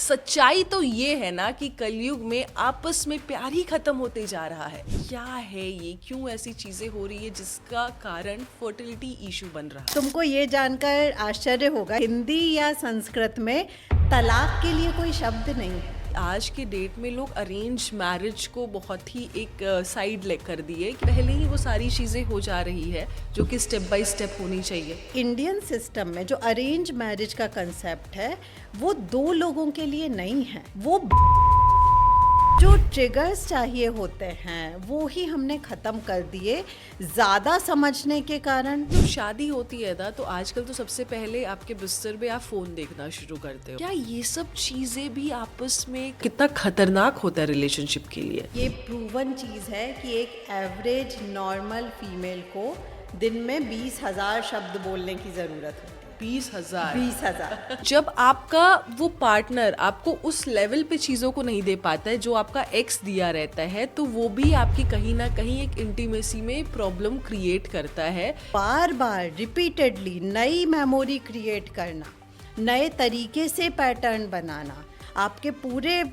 सच्चाई तो ये है ना कि कलयुग में आपस में प्यार ही खत्म होते जा रहा है। क्या है ये, क्यों ऐसी चीजें हो रही है जिसका कारण फर्टिलिटी इशू बन रहा है। तुमको ये जानकर आश्चर्य होगा, हिंदी या संस्कृत में तलाक के लिए कोई शब्द नहीं है। आज के डेट में लोग अरेंज मैरिज को बहुत ही एक साइड ले कर दिए कि पहले ही वो सारी चीजें हो जा रही है जो कि स्टेप बाय स्टेप होनी चाहिए। इंडियन सिस्टम में जो अरेंज मैरिज का कंसेप्ट है वो दो लोगों के लिए नहीं है। वो जो ट्रिगर्स चाहिए होते हैं वो ही हमने खत्म कर दिए ज्यादा समझने के कारण। जब शादी होती है ना तो आजकल तो सबसे पहले आपके बिस्तर पे आप फोन देखना शुरू करते हो। क्या ये सब चीजें भी आपस में कितना खतरनाक होता है रिलेशनशिप के लिए। ये प्रूवन चीज है कि एक एवरेज नॉर्मल फीमेल को दिन में 20,000 शब्द बोलने की जरूरत है। 20,000। 20,000। जब आपका वो पार्टनर आपको उस लेवल पे चीज़ों को नहीं दे पाता है जो आपका एक्स दिया रहता है, तो वो भी आपकी कहीं ना कहीं एक इंटीमेसी में प्रॉब्लम क्रिएट करता है। बार बार रिपीटेडली नई मेमोरी क्रिएट करना, नए तरीके से पैटर्न बनाना, आपके पूरे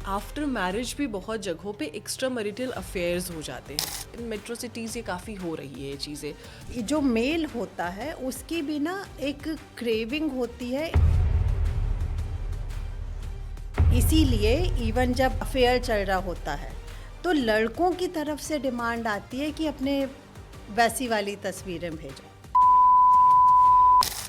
आफ्टर मैरिज भी बहुत जगहों पे एक्स्ट्रा मैरिटल अफेयर्स हो जाते हैं। इन मेट्रो सिटीज़ ये काफ़ी हो रही है ये चीज़ें। जो मेल होता है उसकी भी ना एक क्रेविंग होती है। इसीलिए इवन जब अफेयर चल रहा होता है तो लड़कों की तरफ से डिमांड आती है कि अपने वैसी वाली तस्वीरें भेजो।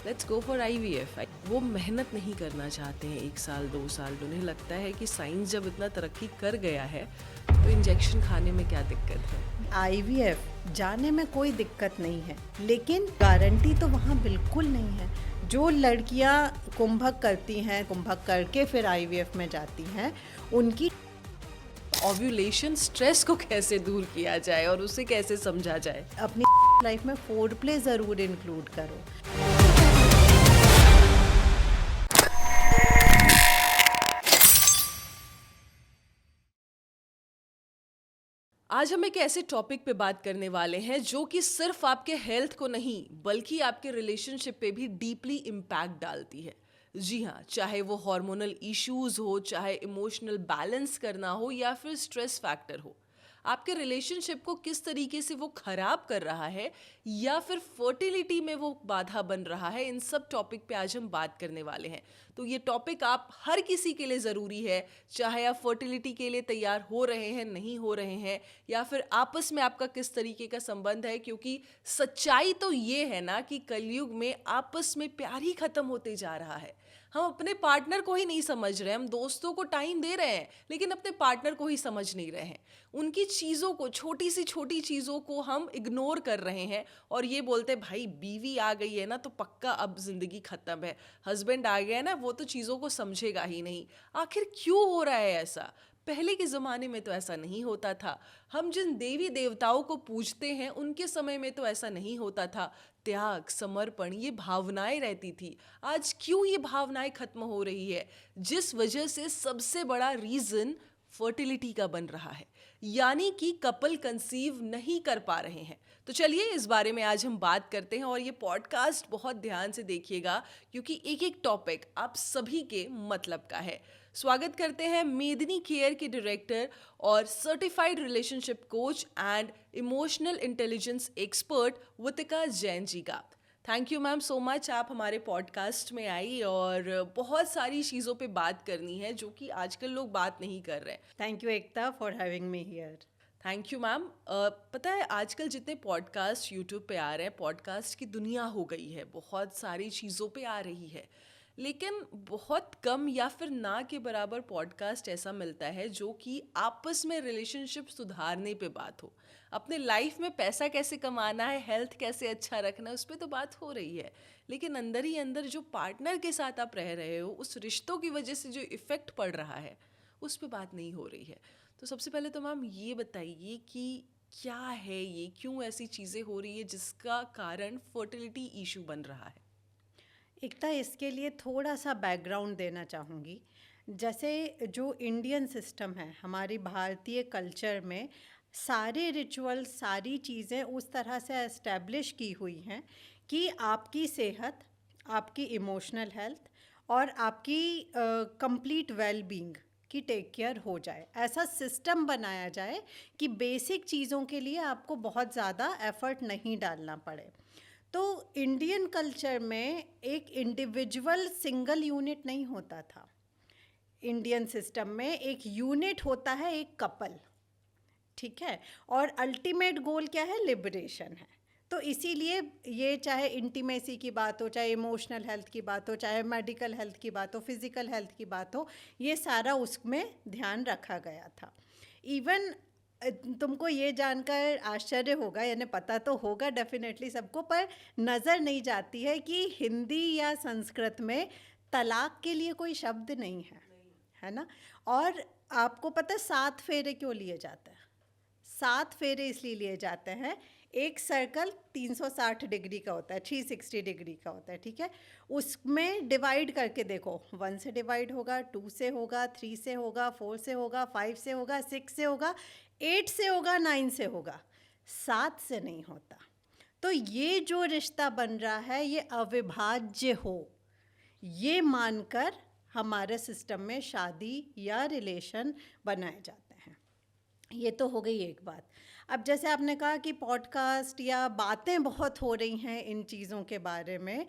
Let's go for IVF। वो मेहनत नहीं करना चाहते हैं 1 साल 2 साल। उन्हें लगता है कि साइंस जब इतना तरक्की कर गया है तो इंजेक्शन खाने में क्या दिक्कत है। IVF जाने में कोई दिक्कत नहीं है, लेकिन गारंटी तो वहाँ बिल्कुल नहीं है। जो लड़कियाँ कुंभक करती हैं, कुंभक करके फिर IVF में जाती हैं, उनकी ओव्यूलेशन स्ट्रेस को कैसे दूर किया जाए और उसे कैसे समझा जाए। अपनी लाइफ में फोरप्ले ज़रूर इंक्लूड करो। आज हम एक ऐसे टॉपिक पे बात करने वाले हैं जो कि सिर्फ आपके हेल्थ को नहीं बल्कि आपके रिलेशनशिप पे भी डीपली इम्पैक्ट डालती है। जी हाँ, चाहे वो हार्मोनल इश्यूज हो, चाहे इमोशनल बैलेंस करना हो या फिर स्ट्रेस फैक्टर हो, आपके रिलेशनशिप को किस तरीके से वो खराब कर रहा है या फिर फर्टिलिटी में वो बाधा बन रहा है, इन सब टॉपिक पे आज हम बात करने वाले हैं। तो ये टॉपिक आप हर किसी के लिए ज़रूरी है, चाहे आप फर्टिलिटी के लिए तैयार हो रहे हैं, नहीं हो रहे हैं, या फिर आपस में आपका किस तरीके का संबंध है। क्योंकि सच्चाई तो ये है ना कि कलयुग में आपस में प्यार ही खत्म होते जा रहा है। हम अपने पार्टनर को ही नहीं समझ रहे, हम दोस्तों को टाइम दे रहे हैं लेकिन अपने पार्टनर को ही समझ नहीं रहे हैं। उनकी चीज़ों को, छोटी सी छोटी चीज़ों को हम इग्नोर कर रहे हैं और ये बोलते हैं भाई बीवी आ गई है ना तो पक्का अब जिंदगी खत्म है, हस्बैंड आ गया है ना वो तो चीज़ों को समझेगा ही नहीं। आखिर क्यों हो रहा है ऐसा? पहले के ज़माने में तो ऐसा नहीं होता था। हम जिन देवी देवताओं को पूजते हैं उनके समय में तो ऐसा नहीं होता था। त्याग, समर्पण, ये भावनाएं रहती थी। आज क्यों ये भावनाएं खत्म हो रही है? जिस वजह से सबसे बड़ा रीज़न फर्टिलिटी का बन रहा है, यानी कि कपल कंसीव नहीं कर पा रहे हैं। तो चलिए इस बारे में आज हम बात करते हैं और ये पॉडकास्ट बहुत ध्यान से देखिएगा क्योंकि एक एक टॉपिक आप सभी के मतलब का है। स्वागत करते हैं मेदिनी केयर के डायरेक्टर और certified relationship coach and emotional intelligence expert Vitika Jain ji का। Thank you ma'am so much, आप हमारे पॉडकास्ट में आई और बहुत सारी चीज़ों पे बात करनी है जो कि आजकल लोग बात नहीं कर रहे हैं। Thank you Ekta for having me here. Thank you ma'am. पता है आजकल जितने पॉडकास्ट यूट्यूब पे आ रहे हैं, पॉडकास्ट की दुनिया हो गई है, बहुत सारी चीज़ों पे आ रही है, लेकिन बहुत कम या फिर ना के बराबर पॉडकास्ट ऐसा मिलता है जो कि आपस में रिलेशनशिप सुधारने पे बात हो। अपने लाइफ में पैसा कैसे कमाना है, हेल्थ कैसे अच्छा रखना है, उस पर तो बात हो रही है, लेकिन अंदर ही अंदर जो पार्टनर के साथ आप रह रहे हो, उस रिश्तों की वजह से जो इफ़ेक्ट पड़ रहा है उस पर बात नहीं हो रही है। तो सबसे पहले तो मैम ये बताइए कि क्या है ये, क्यों ऐसी चीज़ें हो रही है जिसका कारण फर्टिलिटी इशू बन रहा है। एकता, इसके लिए थोड़ा सा बैकग्राउंड देना चाहूँगी। जैसे जो इंडियन सिस्टम है, हमारी भारतीय कल्चर में सारे रिचुअल्स, सारी चीज़ें उस तरह से एस्टेब्लिश की हुई हैं कि आपकी सेहत आपकी इमोशनल हेल्थ और आपकी कंप्लीट वेल बीइंग की टेक केयर हो जाए। ऐसा सिस्टम बनाया जाए कि बेसिक चीज़ों के लिए आपको बहुत ज़्यादा एफर्ट नहीं डालना पड़े। तो इंडियन कल्चर में एक इंडिविजुअल सिंगल यूनिट नहीं होता था। इंडियन सिस्टम में एक यूनिट होता है, एक कपल, ठीक है। और अल्टीमेट गोल क्या है? लिबरेशन है। तो इसीलिए ये चाहे इंटीमेसी की बात हो, चाहे इमोशनल हेल्थ की बात हो, चाहे मेडिकल हेल्थ की बात हो, फिजिकल हेल्थ की बात हो, ये सारा उसमें ध्यान रखा गया था। इवन तुमको ये जानकर आश्चर्य होगा, यानी पता तो होगा डेफिनेटली सबको, पर नज़र नहीं जाती है कि हिंदी या संस्कृत में तलाक के लिए कोई शब्द नहीं है ना। और आपको पता है 7 फेरे क्यों लिए जाते हैं? 7 फेरे इसलिए लिए जाते हैं, एक सर्कल 360 डिग्री का होता है, 360 डिग्री का होता है, ठीक है। उसमें डिवाइड करके देखो, 1 से डिवाइड होगा, 2 से होगा, 3 से होगा, 4 से होगा, 5 से होगा, 6 से होगा, 8 से होगा, 9 से होगा, 7 से नहीं होता। तो ये जो रिश्ता बन रहा है ये अविभाज्य हो, ये मानकर हमारे सिस्टम में शादी या रिलेशन बनाए जाते हैं। ये तो हो गई एक बात। अब जैसे आपने कहा कि पॉडकास्ट या बातें बहुत हो रही हैं इन चीज़ों के बारे में,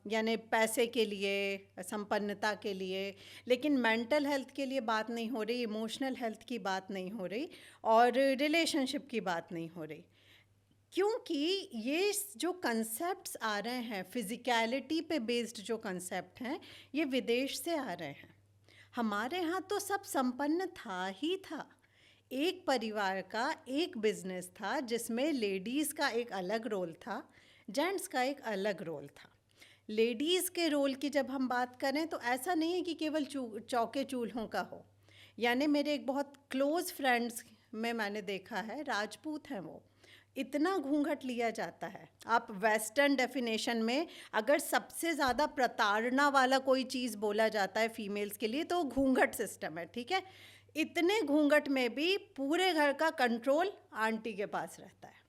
यानी पैसे के लिए, संपन्नता के लिए, लेकिन मेंटल हेल्थ के लिए बात नहीं हो रही, इमोशनल हेल्थ की बात नहीं हो रही, और रिलेशनशिप की बात नहीं हो रही। क्योंकि ये जो कंसेप्ट्स आ रहे हैं, फिज़िकैलिटी पे बेस्ड जो कंसेप्ट हैं, ये विदेश से आ रहे हैं। हमारे यहाँ तो सब संपन्न था ही था। एक परिवार का एक बिजनेस था जिसमें लेडीज़ का एक अलग रोल था, जेंट्स का एक अलग रोल था। लेडीज़ के रोल की जब हम बात करें तो ऐसा नहीं है कि केवल चौके चूल्हों का हो। यानी मेरे एक बहुत क्लोज़ फ्रेंड्स में मैंने देखा है, राजपूत हैं वो, इतना घूंघट लिया जाता है। आप वेस्टर्न डेफिनेशन में अगर सबसे ज़्यादा प्रताड़ना वाला कोई चीज़ बोला जाता है फीमेल्स के लिए तो घूंघट सिस्टम है, ठीक है। इतने घूंघट में भी पूरे घर का कंट्रोल आंटी के पास रहता है।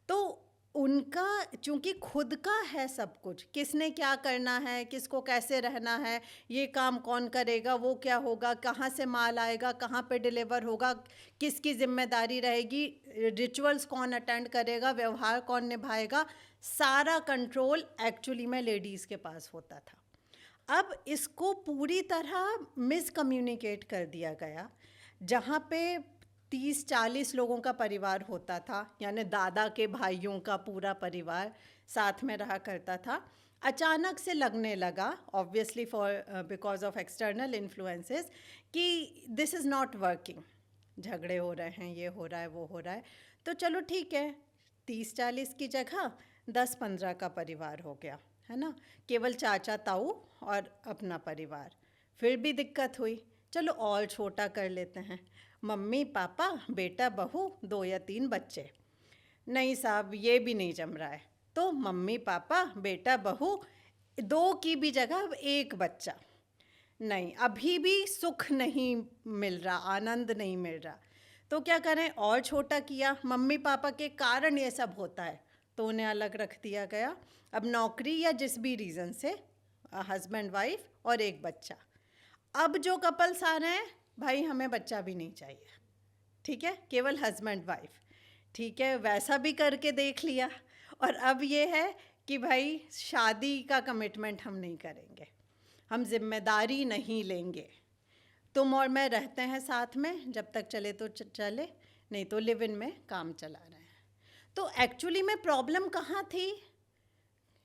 तो उनका चूंकि खुद का है सब कुछ, किसने क्या करना है, किसको कैसे रहना है, ये काम कौन करेगा, वो क्या होगा, कहाँ से माल आएगा, कहाँ पे डिलीवर होगा, किसकी जिम्मेदारी रहेगी, रिचुअल्स कौन अटेंड करेगा, व्यवहार कौन निभाएगा, सारा कंट्रोल एक्चुअली में लेडीज़ के पास होता था। अब इसको पूरी तरह मिसकम्युनिकेट कर दिया गया। जहाँ पे 30-40 लोगों का परिवार होता था, यानी दादा के भाइयों का पूरा परिवार साथ में रहा करता था, अचानक से लगने लगा, obviously because of external influences, कि दिस इज़ नॉट वर्किंग। झगड़े हो रहे हैं, ये हो रहा है, वो हो रहा है, तो चलो ठीक है, 30-40 की जगह 10-15 का परिवार हो गया, है ना। केवल चाचा ताऊ और अपना परिवार। फिर भी दिक्कत हुई, चलो और छोटा कर लेते हैं, मम्मी पापा बेटा बहू 2 या 3 बच्चे। नहीं साहब, ये भी नहीं जम रहा है, तो मम्मी पापा बेटा बहू 2 की भी जगह अब 1 बच्चा। नहीं, अभी भी सुख नहीं मिल रहा, आनंद नहीं मिल रहा, तो क्या करें, और छोटा किया। मम्मी पापा के कारण ये सब होता है, तो उन्हें अलग रख दिया गया। अब नौकरी या जिस भी रीज़न से हस्बैंड वाइफ और 1 बच्चा। अब जो कपल्स आ रहे हैं, भाई हमें बच्चा भी नहीं चाहिए, ठीक है, केवल हस्बैंड वाइफ, ठीक है, वैसा भी करके देख लिया। और अब ये है कि भाई शादी का कमिटमेंट हम नहीं करेंगे, हम जिम्मेदारी नहीं लेंगे, तुम और मैं रहते हैं साथ में, जब तक चले तो चले, नहीं तो लिव इन में काम चला रहे हैं। तो एक्चुअली में प्रॉब्लम कहाँ थी?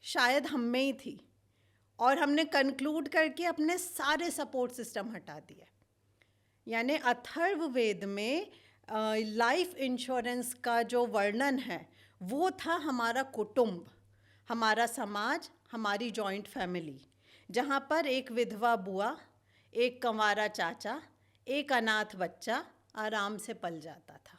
शायद हम में ही थी, और हमने कंक्लूड करके अपने सारे सपोर्ट सिस्टम हटा दिए। यानी अथर्ववेद में लाइफ इंश्योरेंस का जो वर्णन है वो था हमारा कुटुंब, हमारा समाज, हमारी जॉइंट फैमिली, जहाँ पर एक विधवा बुआ, एक कंवारा चाचा, एक अनाथ बच्चा आराम से पल जाता था।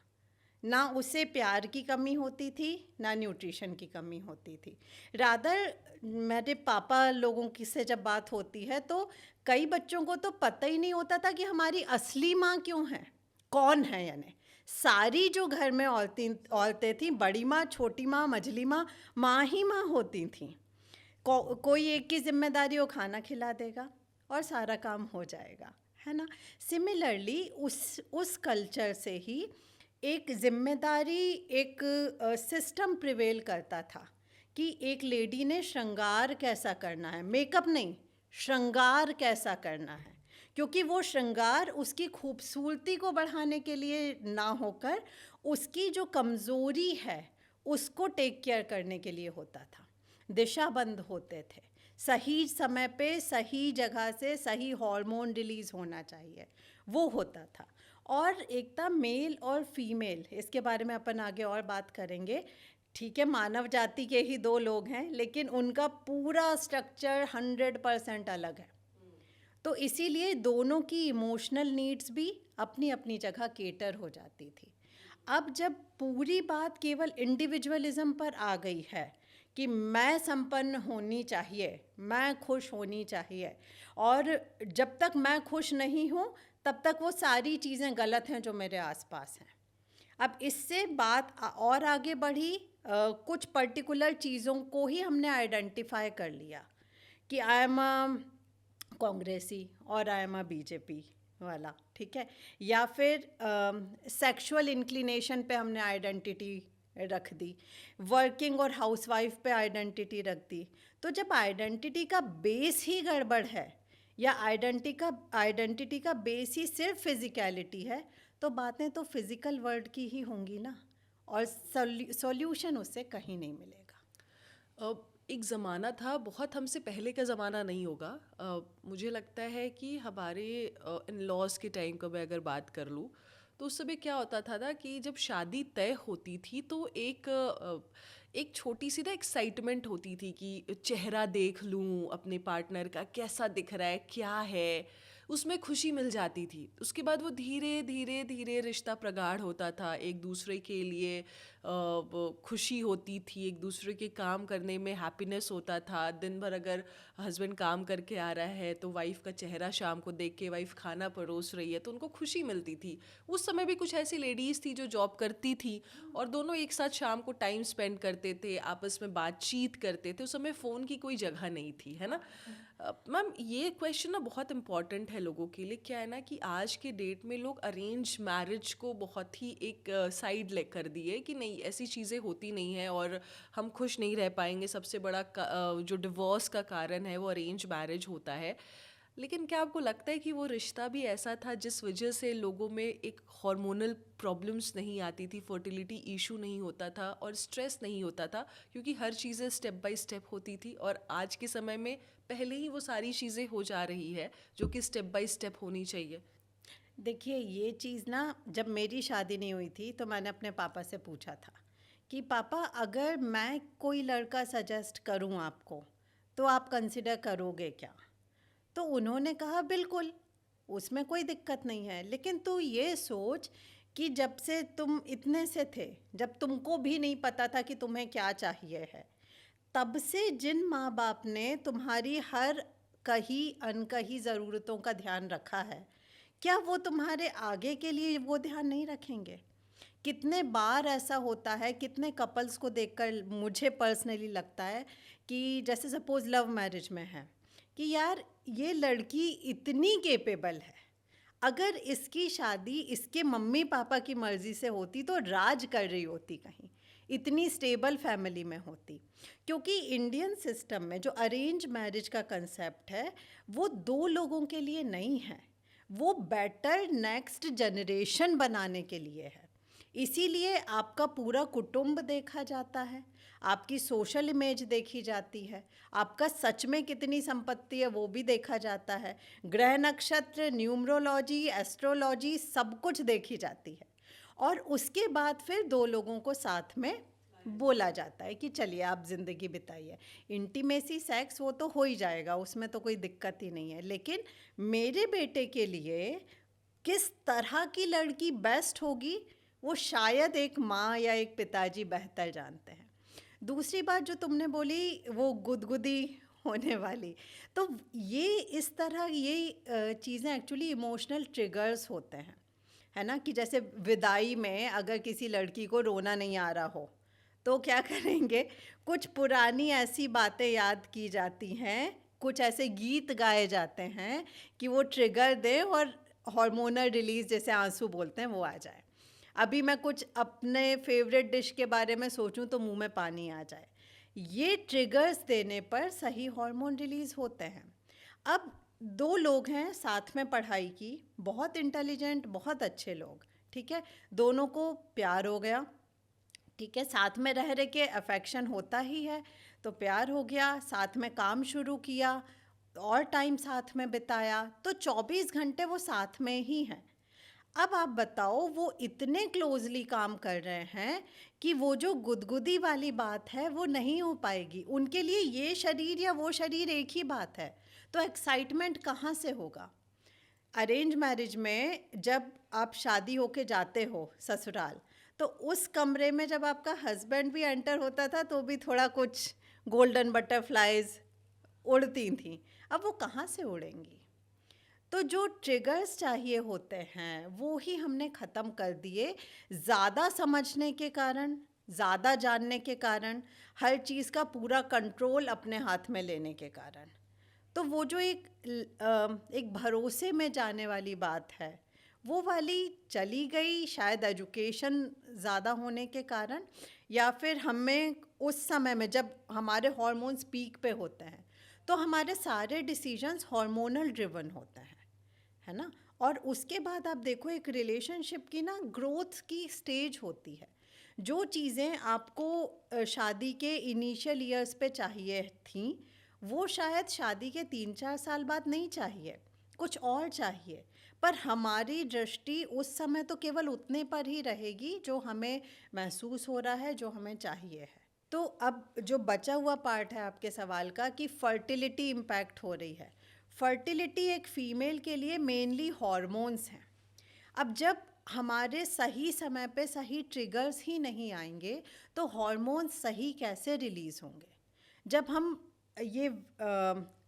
ना उसे प्यार की कमी होती थी, ना न्यूट्रिशन की कमी होती थी। रादर मेरे पापा लोगों की से जब बात होती है तो कई बच्चों को तो पता ही नहीं होता था कि हमारी असली माँ क्यों है, कौन है। यानी सारी जो घर में औरतें थीं, बड़ी माँ, छोटी माँ, मझली माँ, माँ ही माँ होती थीं। कोई एक की जिम्मेदारी वो खाना खिला देगा और सारा काम हो जाएगा, है ना। सिमिलरली उस कल्चर से ही एक जिम्मेदारी, एक सिस्टम प्रिवेल करता था कि एक लेडी ने श्रृंगार कैसा करना है, मेकअप नहीं, श्रृंगार कैसा करना है, क्योंकि वो श्रृंगार उसकी खूबसूरती को बढ़ाने के लिए ना होकर उसकी जो कमज़ोरी है उसको टेक केयर करने के लिए होता था। दिशाबंद होते थे, सही समय पे सही जगह से सही हार्मोन रिलीज़ होना चाहिए, वो होता था। और एक था मेल और फीमेल, इसके बारे में अपन आगे और बात करेंगे। ठीक है, मानव जाति के ही दो लोग हैं, लेकिन उनका पूरा स्ट्रक्चर 100% अलग है। तो इसीलिए दोनों की इमोशनल नीड्स भी अपनी अपनी जगह केटर हो जाती थी। अब जब पूरी बात केवल इंडिविजुअलिज्म पर आ गई है कि मैं संपन्न होनी चाहिए, मैं खुश होनी चाहिए, और जब तक मैं खुश नहीं हूँ तब तक वो सारी चीज़ें गलत हैं जो मेरे आसपास हैं। अब इससे बात और आगे बढ़ी, कुछ पर्टिकुलर चीज़ों को ही हमने आइडेंटिफाई कर लिया कि आई एम कांग्रेसी और आई एम बीजेपी वाला, ठीक है, या फिर सेक्सुअल इंक्लिनेशन पे हमने आइडेंटिटी रख दी, वर्किंग और हाउसवाइफ पे आइडेंटिटी रख दी। तो जब आइडेंटिटी का बेस ही गड़बड़ है या आइडेंटिटी का बेस ही सिर्फ फिजिकलिटी है, तो बातें तो फिजिकल वर्ल्ड की ही होंगी ना, और सॉल्यूशन उससे कहीं नहीं मिलेगा। एक ज़माना था, बहुत हमसे पहले का ज़माना नहीं होगा, मुझे लगता है कि हमारे इन लॉज के टाइम का मैं अगर बात कर लूँ तो उस समय क्या होता था ना कि जब शादी तय होती थी तो एक छोटी सी ना एक्साइटमेंट होती थी कि चेहरा देख लूँ अपने पार्टनर का, कैसा दिख रहा है, क्या है, उसमें खुशी मिल जाती थी। उसके बाद वो धीरे धीरे धीरे रिश्ता प्रगाढ़ होता था, एक दूसरे के लिए वो खुशी होती थी, एक दूसरे के काम करने में हैप्पीनेस होता था। दिन भर अगर हस्बैंड काम करके आ रहा है तो वाइफ का चेहरा शाम को देख के, वाइफ खाना परोस रही है तो उनको खुशी मिलती थी। उस समय भी कुछ ऐसी लेडीज़ थी जो जॉब करती थी और दोनों एक साथ शाम को टाइम स्पेंड करते थे, आपस में बातचीत करते थे। उस समय फ़ोन की कोई जगह नहीं थी, है ना। मैम ये क्वेश्चन ना बहुत इंपॉर्टेंट है लोगों के लिए। क्या है ना कि आज के डेट में लोग अरेंज मैरिज को बहुत ही एक साइड ले कर दिए कि नहीं, ऐसी चीज़ें होती नहीं हैं और हम खुश नहीं रह पाएंगे। सबसे बड़ा जो डिवोर्स का कारण है वो अरेंज मैरिज होता है। लेकिन क्या आपको लगता है कि वो रिश्ता भी ऐसा था जिस वजह से लोगों में एक हार्मोनल प्रॉब्लम्स नहीं आती थी, फर्टिलिटी इशू नहीं होता था और स्ट्रेस नहीं होता था, क्योंकि हर चीज़ें स्टेप बाय स्टेप होती थी। और आज के समय में पहले ही वो सारी चीज़ें हो जा रही है जो कि स्टेप बाय स्टेप होनी चाहिए। देखिए, ये चीज़ ना, जब मेरी शादी नहीं हुई थी तो मैंने अपने पापा से पूछा था कि पापा, अगर मैं कोई लड़का सजेस्ट करूं आपको तो आप कंसिडर करोगे क्या? तो उन्होंने कहा बिल्कुल, उसमें कोई दिक्कत नहीं है, लेकिन तू ये सोच कि जब से तुम इतने से थे, जब तुमको भी नहीं पता था कि तुम्हें क्या चाहिए है, तब से जिन माँ बाप ने तुम्हारी हर कही अनकही ज़रूरतों का ध्यान रखा है, क्या वो तुम्हारे आगे के लिए वो ध्यान नहीं रखेंगे? कितने बार ऐसा होता है, कितने कपल्स को देखकर मुझे पर्सनली लगता है कि जैसे सपोज लव मैरिज में है कि यार ये लड़की इतनी केपेबल है, अगर इसकी शादी इसके मम्मी पापा की मर्ज़ी से होती तो राज कर रही होती, कहीं इतनी स्टेबल फैमिली में होती। क्योंकि इंडियन सिस्टम में जो अरेंज मैरिज का कंसेप्ट है वो दो लोगों के लिए नहीं है, वो बेटर नेक्स्ट जनरेशन बनाने के लिए है। इसीलिए आपका पूरा कुटुंब देखा जाता है, आपकी सोशल इमेज देखी जाती है, आपका सच में कितनी संपत्ति है वो भी देखा जाता है, ग्रह नक्षत्र, न्यूमरोलॉजी, एस्ट्रोलॉजी, सब कुछ देखी जाती है। और उसके बाद फिर दो लोगों को साथ में बोला जाता है कि चलिए आप ज़िंदगी बिताइए। इंटीमेसी, सेक्स, वो तो हो ही जाएगा, उसमें तो कोई दिक्कत ही नहीं है, लेकिन मेरे बेटे के लिए किस तरह की लड़की बेस्ट होगी वो शायद एक माँ या एक पिताजी बेहतर जानते हैं। दूसरी बात जो तुमने बोली वो गुदगुदी होने वाली, तो ये इस तरह ये चीज़ें एक्चुअली इमोशनल ट्रिगर्स होते हैं, है ना। कि जैसे विदाई में अगर किसी लड़की को रोना नहीं आ रहा हो तो क्या करेंगे, कुछ पुरानी ऐसी बातें याद की जाती हैं, कुछ ऐसे गीत गाए जाते हैं कि वो ट्रिगर दें और हार्मोनल रिलीज, जैसे आंसू बोलते हैं, वो आ जाए। अभी मैं कुछ अपने फेवरेट डिश के बारे में सोचूं तो मुंह में पानी आ जाए। ये ट्रिगर्स देने पर सही हार्मोन रिलीज होते हैं। अब दो लोग हैं साथ में पढ़ाई की, बहुत इंटेलिजेंट, बहुत अच्छे लोग, ठीक है, दोनों को प्यार हो गया, ठीक है, साथ में रह रहे के अफेक्शन होता ही है, तो प्यार हो गया, साथ में काम शुरू किया और टाइम साथ में बिताया, तो 24 घंटे वो साथ में ही हैं। अब आप बताओ, वो इतने क्लोजली काम कर रहे हैं कि वो जो गुदगुदी वाली बात है वो नहीं हो पाएगी। उनके लिए ये शरीर या वो शरीर एक ही बात है, तो एक्साइटमेंट कहाँ से होगा? अरेंज मैरिज में जब आप शादी होके जाते हो ससुराल, तो उस कमरे में जब आपका हस्बैंड भी एंटर होता था तो भी थोड़ा कुछ गोल्डन बटरफ्लाइज उड़ती थी। अब वो कहाँ से उड़ेंगी? तो जो ट्रिगर्स चाहिए होते हैं वो ही हमने ख़त्म कर दिए, ज़्यादा समझने के कारण, ज़्यादा जानने के कारण, हर चीज़ का पूरा कंट्रोल अपने हाथ में लेने के कारण। तो वो जो एक भरोसे में जाने वाली बात है, वो वाली चली गई, शायद एजुकेशन ज़्यादा होने के कारण, या फिर हमें उस समय में जब हमारे हार्मोन्स पीक पे होते हैं तो हमारे सारे डिसीजंस हार्मोनल ड्रिवन होते हैं, है ना। और उसके बाद आप देखो, एक रिलेशनशिप की ना ग्रोथ की स्टेज होती है। जो चीज़ें आपको शादी के इनिशियल ईयर्स पे चाहिए थी, वो शायद शादी के 3-4 साल बाद नहीं चाहिए, कुछ और चाहिए। पर हमारी दृष्टि उस समय तो केवल उतने पर ही रहेगी जो हमें महसूस हो रहा है, जो हमें चाहिए है। तो अब जो बचा हुआ पार्ट है आपके सवाल का कि फर्टिलिटी इम्पैक्ट हो रही है। फर्टिलिटी एक फ़ीमेल के लिए मेनली हॉर्मोन्स हैं। अब जब हमारे सही समय पे सही ट्रिगर्स ही नहीं आएंगे तो हॉर्मोन्स सही कैसे रिलीज़ होंगे? जब हम ये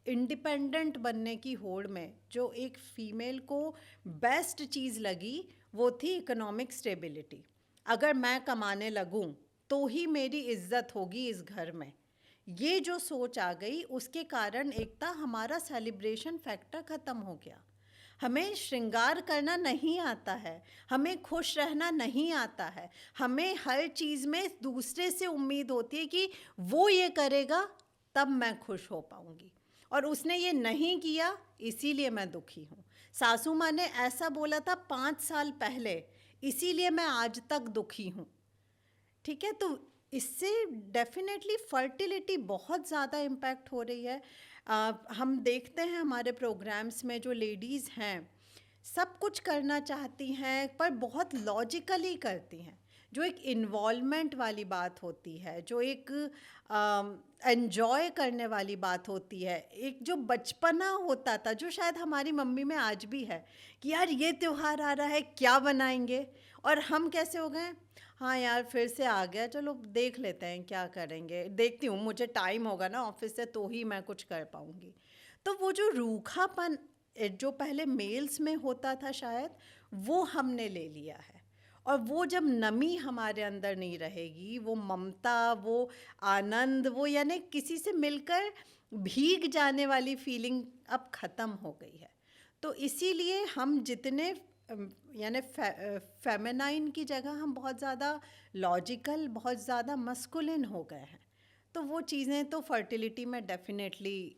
इंडिपेंडेंट बनने की होड़ में जो एक फ़ीमेल को बेस्ट चीज़ लगी वो थी इकोनॉमिक स्टेबिलिटी। अगर मैं कमाने लगूं तो ही मेरी इज्जत होगी इस घर में, ये जो सोच आ गई उसके कारण एकता हमारा सेलिब्रेशन फैक्टर ख़त्म हो गया। हमें श्रृंगार करना नहीं आता है, हमें खुश रहना नहीं आता है, हमें हर चीज़ में दूसरे से उम्मीद होती है कि वो ये करेगा तब मैं खुश हो पाऊंगी, और उसने ये नहीं किया इसीलिए मैं दुखी हूँ। सासू माँ ने ऐसा बोला था 5 साल पहले, इसीलिए मैं आज तक दुखी हूँ, ठीक है। तो इससे डेफिनेटली फर्टिलिटी बहुत ज़्यादा इम्पैक्ट हो रही है। हम देखते हैं हमारे प्रोग्राम्स में जो लेडीज़ हैं सब कुछ करना चाहती हैं पर बहुत लॉजिकली करती हैं। जो एक इन्वॉल्वमेंट वाली बात होती है, जो एक एन्जॉय करने वाली बात होती है, एक जो बचपना होता था जो शायद हमारी मम्मी में आज भी है कि यार ये त्यौहार आ रहा है क्या बनाएंगे, और हम कैसे हो गए, हाँ यार फिर से आ गया, चलो देख लेते हैं क्या करेंगे, देखती हूँ मुझे टाइम होगा ना ऑफिस से तो ही मैं कुछ कर पाऊँगी। तो वो जो रूखापन जो पहले मेल्स में होता था शायद वो हमने ले लिया है, और वो जब नमी हमारे अंदर नहीं रहेगी, वो ममता, वो आनंद, वो यानी किसी से मिलकर भीग जाने वाली फीलिंग अब ख़त्म हो गई है। तो इसीलिए हम जितने यानी फेमिनाइन की जगह हम बहुत ज़्यादा लॉजिकल, बहुत ज़्यादा मस्कुलिन हो गए हैं। तो वो चीज़ें तो फर्टिलिटी में डेफिनेटली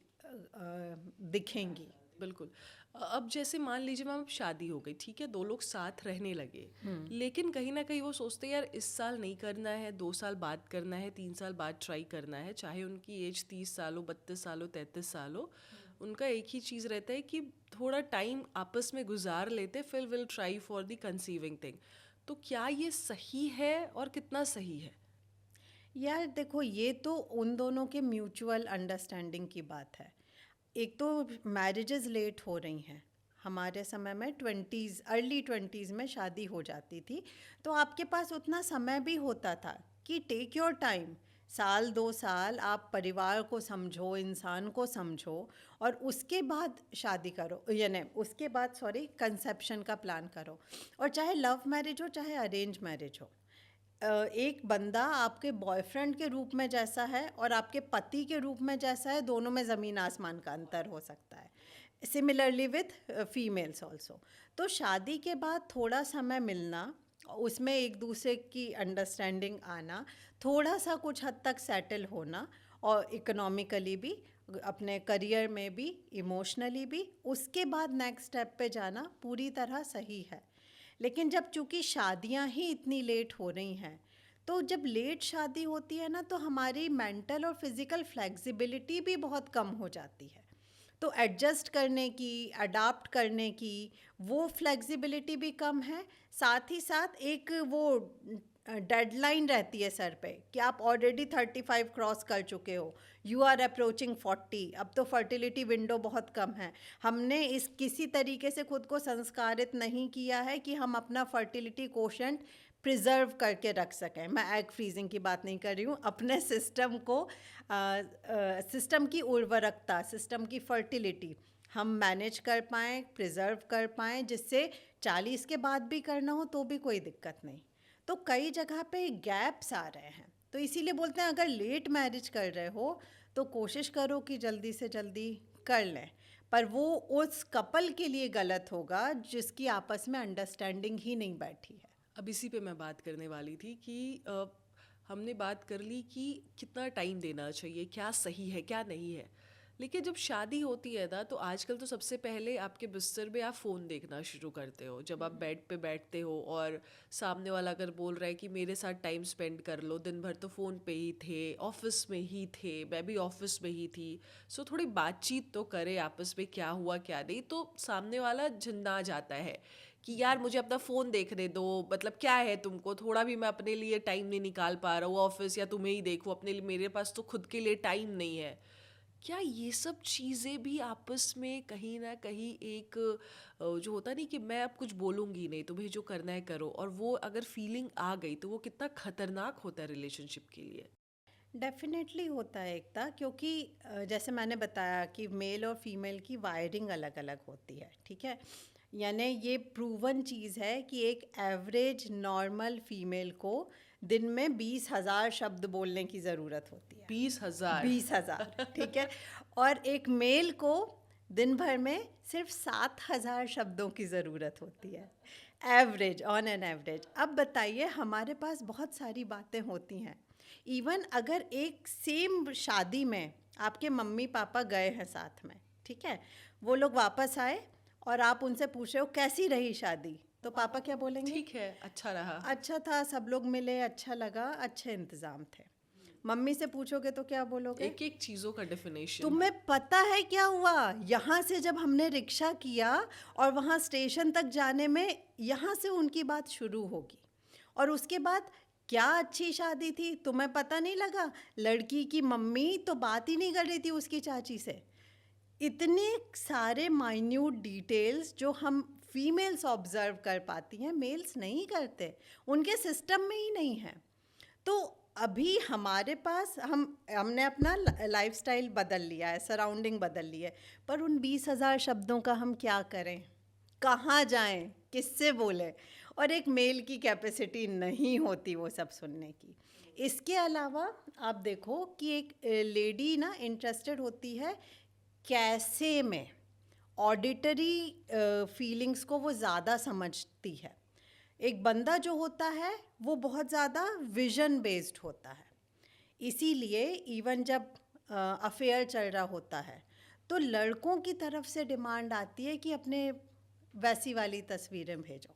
दिखेंगी। बिल्कुल। अब जैसे मान लीजिए मैम, अब शादी हो गई, ठीक है, दो लोग साथ रहने लगे, लेकिन कहीं ना कहीं वो सोचते हैं यार इस साल नहीं करना है, 2 साल बाद करना है, 3 साल बाद ट्राई करना है, चाहे उनकी एज 30 साल हो, 32 साल हो, 33 साल हो, उनका एक ही चीज़ रहता है कि थोड़ा टाइम आपस में गुजार लेते, फिर will try for the conceiving thing. तो क्या ये सही है और कितना सही है? यार देखो, ये तो उन दोनों के म्यूचुअल अंडरस्टैंडिंग की बात है। एक तो मैरिजेस लेट हो रही हैं, हमारे समय में 20s, अर्ली 20s में शादी हो जाती थी, तो आपके पास उतना समय भी होता था कि टेक योर टाइम, 1-2 साल आप परिवार को समझो, इंसान को समझो, और उसके बाद शादी करो, यानी उसके बाद सॉरी कंसेप्शन का प्लान करो। और चाहे लव मैरिज हो चाहे अरेंज मैरिज हो, एक बंदा आपके बॉयफ्रेंड के रूप में जैसा है और आपके पति के रूप में जैसा है, दोनों में ज़मीन आसमान का अंतर हो सकता है। Similarly with females also. तो शादी के बाद थोड़ा समय मिलना, उसमें एक दूसरे की अंडरस्टैंडिंग आना, थोड़ा सा कुछ हद तक सेटल होना, और इकोनॉमिकली भी, अपने करियर में भी, इमोशनली भी, उसके बाद नेक्स्ट स्टेप पे जाना पूरी तरह सही है। लेकिन जब चूँकि शादियां ही इतनी लेट हो रही हैं, तो जब लेट शादी होती है ना, तो हमारी मेंटल और फिज़िकल फ्लेक्सिबिलिटी भी बहुत कम हो जाती है। तो एडजस्ट करने की, अडाप्ट करने की वो फ्लेक्सिबिलिटी भी कम है। साथ ही साथ एक वो डेडलाइन रहती है सर पे कि आप ऑलरेडी 35 क्रॉस कर चुके हो, यू आर अप्रोचिंग 40, अब तो फर्टिलिटी विंडो बहुत कम है। हमने इस किसी तरीके से खुद को संस्कारित नहीं किया है कि हम अपना फर्टिलिटी कोशेंट प्रिजर्व करके रख सकें। मैं एग फ्रीजिंग की बात नहीं कर रही हूँ, अपने सिस्टम को, सिस्टम की उर्वरकता, सिस्टम की फर्टिलिटी हम मैनेज कर पाएँ, प्रिजर्व कर पाएँ, जिससे 40 के बाद भी करना हो तो भी कोई दिक्कत नहीं। तो कई जगह पे गैप्स आ रहे हैं, तो इसीलिए बोलते हैं अगर लेट मैरिज कर रहे हो तो कोशिश करो कि जल्दी से जल्दी कर लें, पर वो उस कपल के लिए गलत होगा जिसकी आपस में अंडरस्टैंडिंग ही नहीं बैठी है। अब इसी पे मैं बात करने वाली थी कि हमने बात कर ली कि कितना टाइम देना चाहिए, क्या सही है क्या नहीं है। लेकिन जब शादी होती है ना, तो आजकल तो सबसे पहले आपके बिस्तर में आप फ़ोन देखना शुरू करते हो। जब आप बेड पे बैठते हो और सामने वाला अगर बोल रहा है कि मेरे साथ टाइम स्पेंड कर लो, दिन भर तो फ़ोन पे ही थे, ऑफिस में ही थे, मैं भी ऑफिस में ही थी, सो थोड़ी बातचीत तो करे आपस में, क्या हुआ क्या नहीं। तो सामने वाला झंडा जाता है कि यार मुझे अपना फ़ोन देखने दो, मतलब क्या है तुमको, थोड़ा भी मैं अपने लिए टाइम नहीं निकाल पा रहा हूँ, ऑफिस या तुम्हें ही देखो अपने लिए, मेरे पास तो खुद के लिए टाइम नहीं है। क्या ये सब चीज़ें भी आपस में कहीं ना कहीं एक जो होता नहीं कि मैं अब कुछ बोलूँगी नहीं, तुम्हें जो करना है करो, और वो अगर फीलिंग आ गई तो वो कितना खतरनाक होता है रिलेशनशिप के लिए? डेफिनेटली होता है एकता, क्योंकि जैसे मैंने बताया कि मेल और फीमेल की वायरिंग अलग अलग होती है, ठीक है। यानी ये प्रूवन चीज़ है कि एक एवरेज नॉर्मल फीमेल को दिन में 20,000 शब्द बोलने की ज़रूरत होती है। 20,000? 20,000, ठीक है। और एक मेल को दिन भर में सिर्फ 7,000 शब्दों की ज़रूरत होती है, एवरेज, ऑन एन एवरेज। अब बताइए, हमारे पास बहुत सारी बातें होती हैं। इवन अगर एक सेम शादी में आपके मम्मी पापा गए हैं साथ में, ठीक है, वो लोग वापस आए और आप उनसे पूछ रहे हो कैसी रही शादी, तो पापा क्या बोलेंगे? ठीक है, अच्छा रहा। अच्छा था, सब लोग मिले, अच्छा लगा, अच्छे इंतज़ाम थे। मम्मी से पूछोगे तो क्या बोलोगे? एक एक चीज़ों का डेफिनेशन। तुम्हें पता है क्या हुआ? यहाँ से जब हमने रिक्शा किया और वहाँ स्टेशन तक जाने में, यहाँ से उनकी बात शुरू होगी। और उसके बाद, क्या अच्छी शादी थी, तुम्हें पता नहीं लगा? लड़की की मम्मी तो बात ही नहीं कर रही थी उसकी चाची से। इतने सारे माइन्यूट डिटेल्स जो हम फीमेल्स ऑब्जर्व कर पाती हैं, मेल्स नहीं करते, उनके सिस्टम में ही नहीं है। तो अभी हमारे पास, हमने अपना लाइफस्टाइल बदल लिया है, सराउंडिंग बदल ली है, पर उन 20,000 शब्दों का हम क्या करें, कहाँ जाएं, किससे बोलें? और एक मेल की कैपेसिटी नहीं होती वो सब सुनने की। इसके अलावा आप देखो कि एक लेडी ना इंटरेस्टेड होती है कैसे में, ऑडिटरी फीलिंग्स को वो ज़्यादा समझती है। एक बंदा जो होता है वो बहुत ज़्यादा विजन बेस्ड होता है। इसीलिए इवन जब अफेयर चल रहा होता है तो लड़कों की तरफ से डिमांड आती है कि अपने वैसी वाली तस्वीरें भेजो,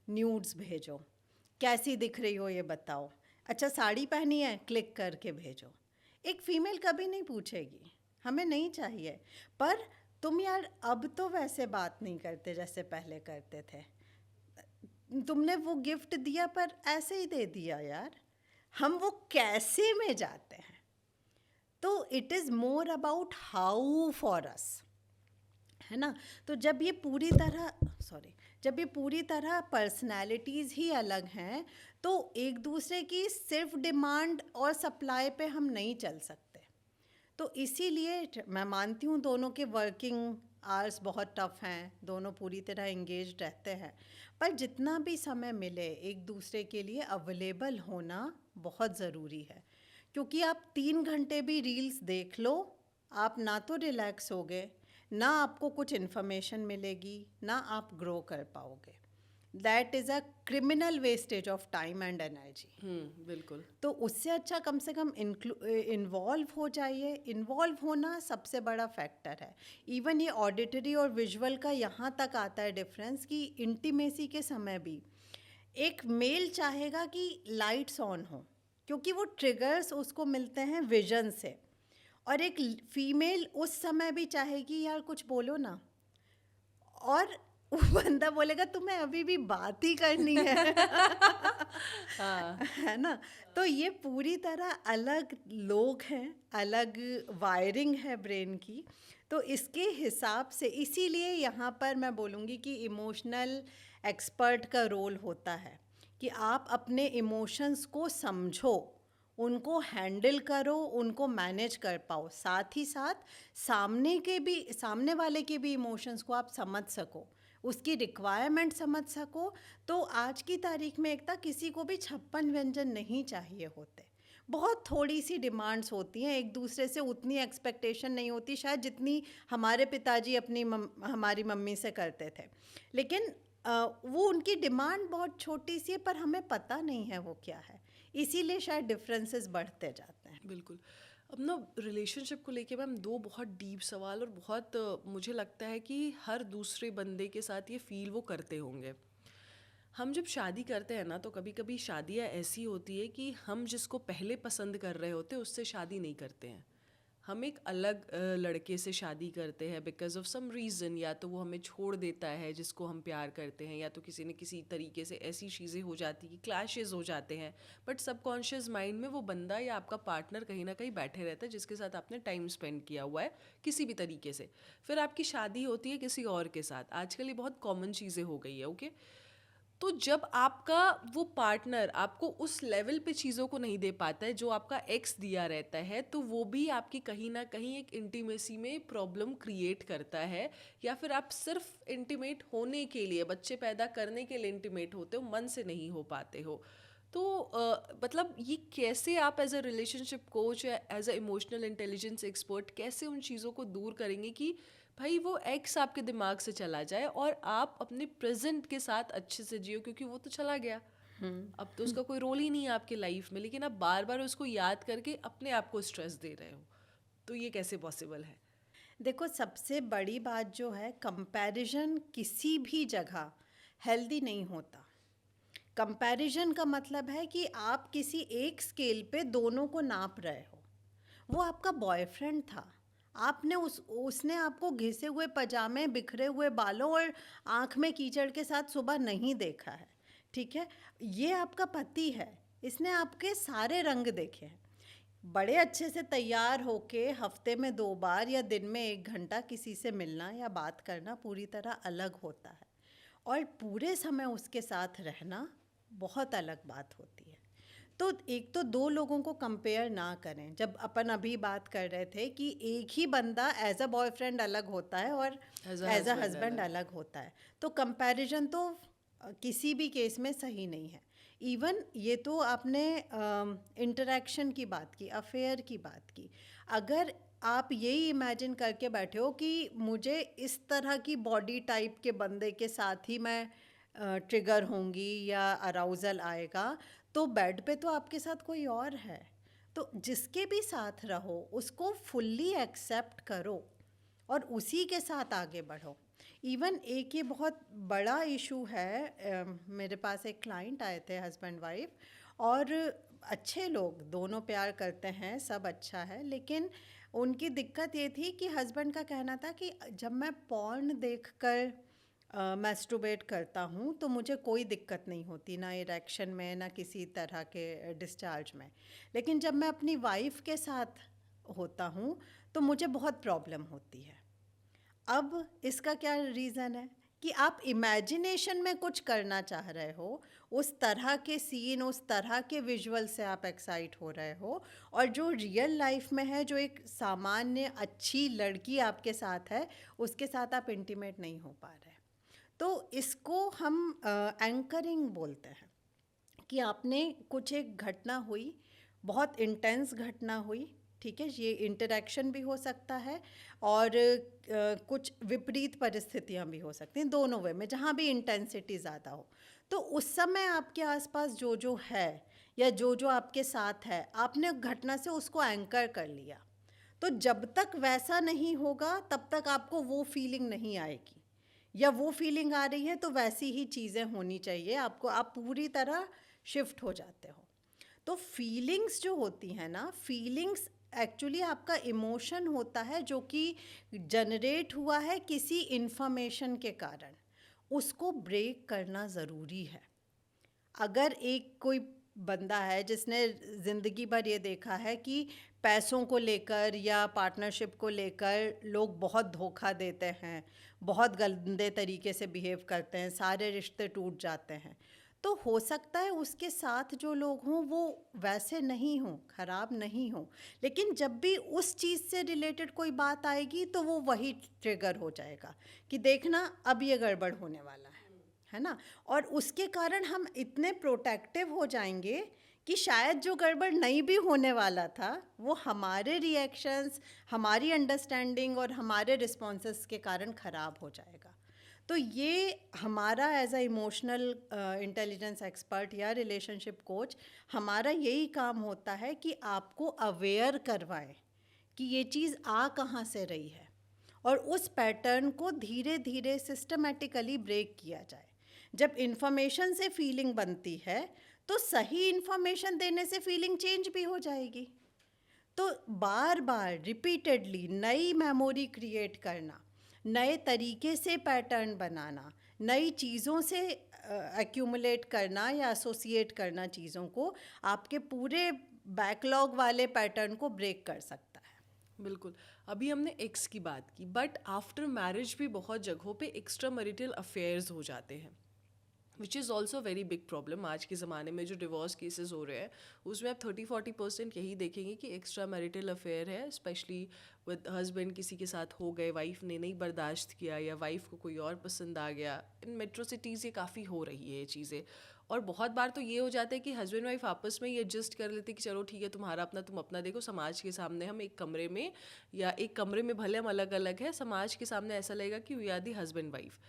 न्यूड्स भेजो, कैसी दिख रही हो ये बताओ, अच्छा साड़ी पहनी है, क्लिक करके भेजो। एक फीमेल कभी नहीं पूछेगी, हमें नहीं चाहिए, पर तुम यार अब तो वैसे बात नहीं करते जैसे पहले करते थे, तुमने वो गिफ्ट दिया पर ऐसे ही दे दिया यार। हम वो कैसे में जाते हैं। तो it is more about how for us, है ना। तो जब ये पूरी तरह पर्सनैलिटीज़ ही अलग हैं, तो एक दूसरे की सिर्फ डिमांड और सप्लाई पे हम नहीं चल सकते। तो इसीलिए मैं मानती हूँ दोनों के वर्किंग आवर्स बहुत टफ हैं, दोनों पूरी तरह एंगेज रहते हैं, पर जितना भी समय मिले एक दूसरे के लिए अवेलेबल होना बहुत ज़रूरी है। क्योंकि आप 3 घंटे भी रील्स देख लो, आप ना तो रिलैक्स होगे, ना आपको कुछ इन्फॉर्मेशन मिलेगी, ना आप ग्रो कर पाओगे। That is a criminal wastage of time and energy. बिल्कुल। तो उससे अच्छा कम से कम इन्वॉल्व हो जाइए। इन्वॉल्व होना सबसे बड़ा फैक्टर है। इवन ये ऑडिटरी और विजुअल का यहाँ तक आता है डिफरेंस कि इंटीमेसी के समय भी एक मेल चाहेगा कि लाइट्स ऑन हो, क्योंकि वो ट्रिगर्स उसको मिलते हैं विजन से, और एक फीमेल उस समय भी चाहेगी यार कुछ बोलो ना, और वो बंदा बोलेगा तुम्हें अभी भी बात ही करनी है। हाँ। है ना? तो ये पूरी तरह अलग लोग हैं, अलग वायरिंग है ब्रेन की। तो इसके हिसाब से इसीलिए यहाँ पर मैं बोलूँगी कि इमोशनल एक्सपर्ट का रोल होता है कि आप अपने इमोशंस को समझो, उनको हैंडल करो, उनको मैनेज कर पाओ, साथ ही साथ सामने वाले के भी इमोशंस को आप समझ सको, उसकी रिक्वायरमेंट समझ सको। तो आज की तारीख में एक था किसी को भी 56 व्यंजन नहीं चाहिए होते, बहुत थोड़ी सी डिमांड्स होती हैं, एक दूसरे से उतनी एक्सपेक्टेशन नहीं होती शायद जितनी हमारे पिताजी हमारी मम्मी से करते थे। लेकिन वो उनकी डिमांड बहुत छोटी सी है, पर हमें पता नहीं है वो क्या है, इसीलिए शायद डिफरेंसेस बढ़ते जाते हैं। बिल्कुल। अब ना रिलेशनशिप को लेके मैम दो बहुत डीप सवाल, और बहुत मुझे लगता है कि हर दूसरे बंदे के साथ ये फील वो करते होंगे। हम जब शादी करते हैं ना, तो कभी कभी शादियाँ ऐसी होती है कि हम जिसको पहले पसंद कर रहे होते हैं उससे शादी नहीं करते हैं। हम एक अलग लड़के से शादी करते हैं बिकॉज ऑफ सम रीज़न, या तो वो हमें छोड़ देता है जिसको हम प्यार करते हैं, या तो किसी न किसी तरीके से ऐसी चीज़ें हो जाती कि क्लैशेस हो जाते हैं, बट सबकॉन्शियस माइंड में वो बंदा या आपका पार्टनर कहीं ना कहीं बैठे रहता है जिसके साथ आपने टाइम स्पेंड किया हुआ है किसी भी तरीके से। फिर आपकी शादी होती है किसी और के साथ। आजकल ये बहुत कॉमन चीज़ें हो गई है, ओके। तो जब आपका वो पार्टनर आपको उस लेवल पे चीज़ों को नहीं दे पाता है जो आपका एक्स दिया रहता है, तो वो भी आपकी कहीं ना कहीं एक इंटीमेसी में प्रॉब्लम क्रिएट करता है। या फिर आप सिर्फ इंटीमेट होने के लिए, बच्चे पैदा करने के लिए इंटीमेट होते हो, मन से नहीं हो पाते हो। तो मतलब ये कैसे आप एज अ रिलेशनशिप कोच या as a emotional intelligence expert कैसे उन चीज़ों को दूर करेंगे कि भाई वो एक्स आपके दिमाग से चला जाए और आप अपने प्रेजेंट के साथ अच्छे से जियो, क्योंकि वो तो चला गया, अब तो उसका कोई रोल ही नहीं है आपके लाइफ में, लेकिन आप बार बार उसको याद करके अपने आप को स्ट्रेस दे रहे हो। तो ये कैसे पॉसिबल है? देखो, सबसे बड़ी बात जो है, कंपैरिजन किसी भी जगह हेल्दी नहीं होता। कंपैरिजन का मतलब है कि आप किसी एक स्केल पे दोनों को नाप रहे हो। वो आपका बॉयफ्रेंड था, आपने उसने आपको घिसे हुए पजामे, बिखरे हुए बालों और आँख में कीचड़ के साथ सुबह नहीं देखा है, ठीक है? ये आपका पति है, इसने आपके सारे रंग देखे हैं। बड़े अच्छे से तैयार होके हफ्ते में 2 बार या दिन में 1 घंटा किसी से मिलना या बात करना पूरी तरह अलग होता है, और पूरे समय उसके साथ रहना बहुत अलग बात होती है। तो एक तो 2 लोगों को कंपेयर ना करें। जब अपन अभी बात कर रहे थे कि एक ही बंदा एज अ बॉयफ्रेंड अलग होता है और As a as a husband husband अलग। अलग होता है, तो कंपैरिजन तो किसी भी केस में सही नहीं है। इवन ये तो आपने इंटरेक्शन की बात की, अफेयर की बात की। अगर आप यही इमेजिन करके बैठे हो कि मुझे इस तरह की बॉडी टाइप के बंदे के साथ ही मैं ट्रिगर होंगी या अराउजल आएगा, तो बेड पे तो आपके साथ कोई और है। तो जिसके भी साथ रहो उसको फुल्ली एक्सेप्ट करो और उसी के साथ आगे बढ़ो। इवन एक ये बहुत बड़ा इशू है, मेरे पास एक क्लाइंट आए थे, हस्बैंड वाइफ, और अच्छे लोग, दोनों प्यार करते हैं, सब अच्छा है, लेकिन उनकी दिक्कत ये थी कि हस्बैंड का कहना था कि जब मैं पॉर्न देखकर मैस्टरबेट करता हूँ तो मुझे कोई दिक्कत नहीं होती, ना इरेक्शन में ना किसी तरह के डिस्चार्ज में, लेकिन जब मैं अपनी वाइफ के साथ होता हूँ तो मुझे बहुत प्रॉब्लम होती है। अब इसका क्या रीज़न है कि आप इमेजिनेशन में कुछ करना चाह रहे हो, उस तरह के सीन, उस तरह के विजुअल से आप एक्साइट हो रहे हो, और जो रियल लाइफ में है, जो एक सामान्य अच्छी लड़की आपके साथ है, उसके साथ आप इंटीमेट नहीं हो पा रहे। तो इसको हम एंकरिंग बोलते हैं कि आपने कुछ एक घटना हुई, बहुत इंटेंस घटना हुई, ठीक है, ये इंटरेक्शन भी हो सकता है और कुछ विपरीत परिस्थितियाँ भी हो सकती हैं, दोनों वे में, जहाँ भी इंटेंसिटी ज़्यादा हो। तो उस समय आपके आसपास जो जो है या जो जो आपके साथ है, आपने घटना से उसको एंकर कर लिया। तो जब तक वैसा नहीं होगा तब तक आपको वो फीलिंग नहीं आएगी, या वो फीलिंग आ रही है तो वैसी ही चीज़ें होनी चाहिए आपको, आप पूरी तरह शिफ्ट हो जाते हो। तो फीलिंग्स जो होती हैं ना, फीलिंग्स एक्चुअली आपका इमोशन होता है जो कि जनरेट हुआ है किसी इन्फॉर्मेशन के कारण, उसको ब्रेक करना ज़रूरी है। अगर एक कोई बंदा है जिसने ज़िंदगी भर ये देखा है कि पैसों को लेकर या पार्टनरशिप को लेकर लोग बहुत धोखा देते हैं, बहुत गंदे तरीके से बिहेव करते हैं, सारे रिश्ते टूट जाते हैं, तो हो सकता है उसके साथ जो लोग हों वो वैसे नहीं हों, ख़राब नहीं हों, लेकिन जब भी उस चीज़ से रिलेटेड कोई बात आएगी तो वो वही ट्रिगर हो जाएगा कि देखना अब ये गड़बड़ होने वाला है ना। और उसके कारण हम इतने प्रोटेक्टिव हो जाएंगे कि शायद जो गड़बड़ नहीं भी होने वाला था वो हमारे रिएक्शंस, हमारी अंडरस्टैंडिंग और हमारे रिस्पॉन्सेस के कारण ख़राब हो जाएगा। तो ये हमारा as a emotional intelligence expert या रिलेशनशिप कोच, हमारा यही काम होता है कि आपको अवेयर करवाएं कि ये चीज़ आ कहाँ से रही है, और उस पैटर्न को धीरे धीरे सिस्टमेटिकली ब्रेक किया जाए। जब इन्फॉर्मेशन से फीलिंग बनती है तो सही इन्फॉर्मेशन देने से फीलिंग चेंज भी हो जाएगी। तो बार बार रिपीटेडली नई मेमोरी क्रिएट करना, नए तरीके से पैटर्न बनाना, नई चीज़ों से एक्यूमुलेट करना या एसोसिएट करना चीज़ों को, आपके पूरे बैकलॉग वाले पैटर्न को ब्रेक कर सकता है। बिल्कुल। अभी हमने एक्स की बात की, बट आफ्टर मैरिज भी बहुत जगहों पे एक्स्ट्रा मैरिटल अफेयर्स हो जाते हैं, which is also very big problem. आज के ज़माने में जो डिवोर्स केसेस हो रहे हैं उसमें आप 30-40% यही देखेंगे कि एक्स्ट्रा मैरिटल अफेयर है, स्पेशली विद हस्बैंड किसी के साथ हो गए, वाइफ ने नहीं बर्दाश्त किया या वाइफ को कोई और पसंद आ गया। इन मेट्रो सिटीज़ ये काफ़ी हो रही है ये चीज़ें, और बहुत बार तो ये हो जाता है कि हस्बैंड वाइफ आपस में ये एडजस्ट कर लेते कि चलो ठीक है, तुम्हारा अपना तुम अपना देखो, समाज के सामने हम एक कमरे में, या एक कमरे में भले हम अलग अलग है, समाज के सामने ऐसा लगेगा कि we are the husband wife.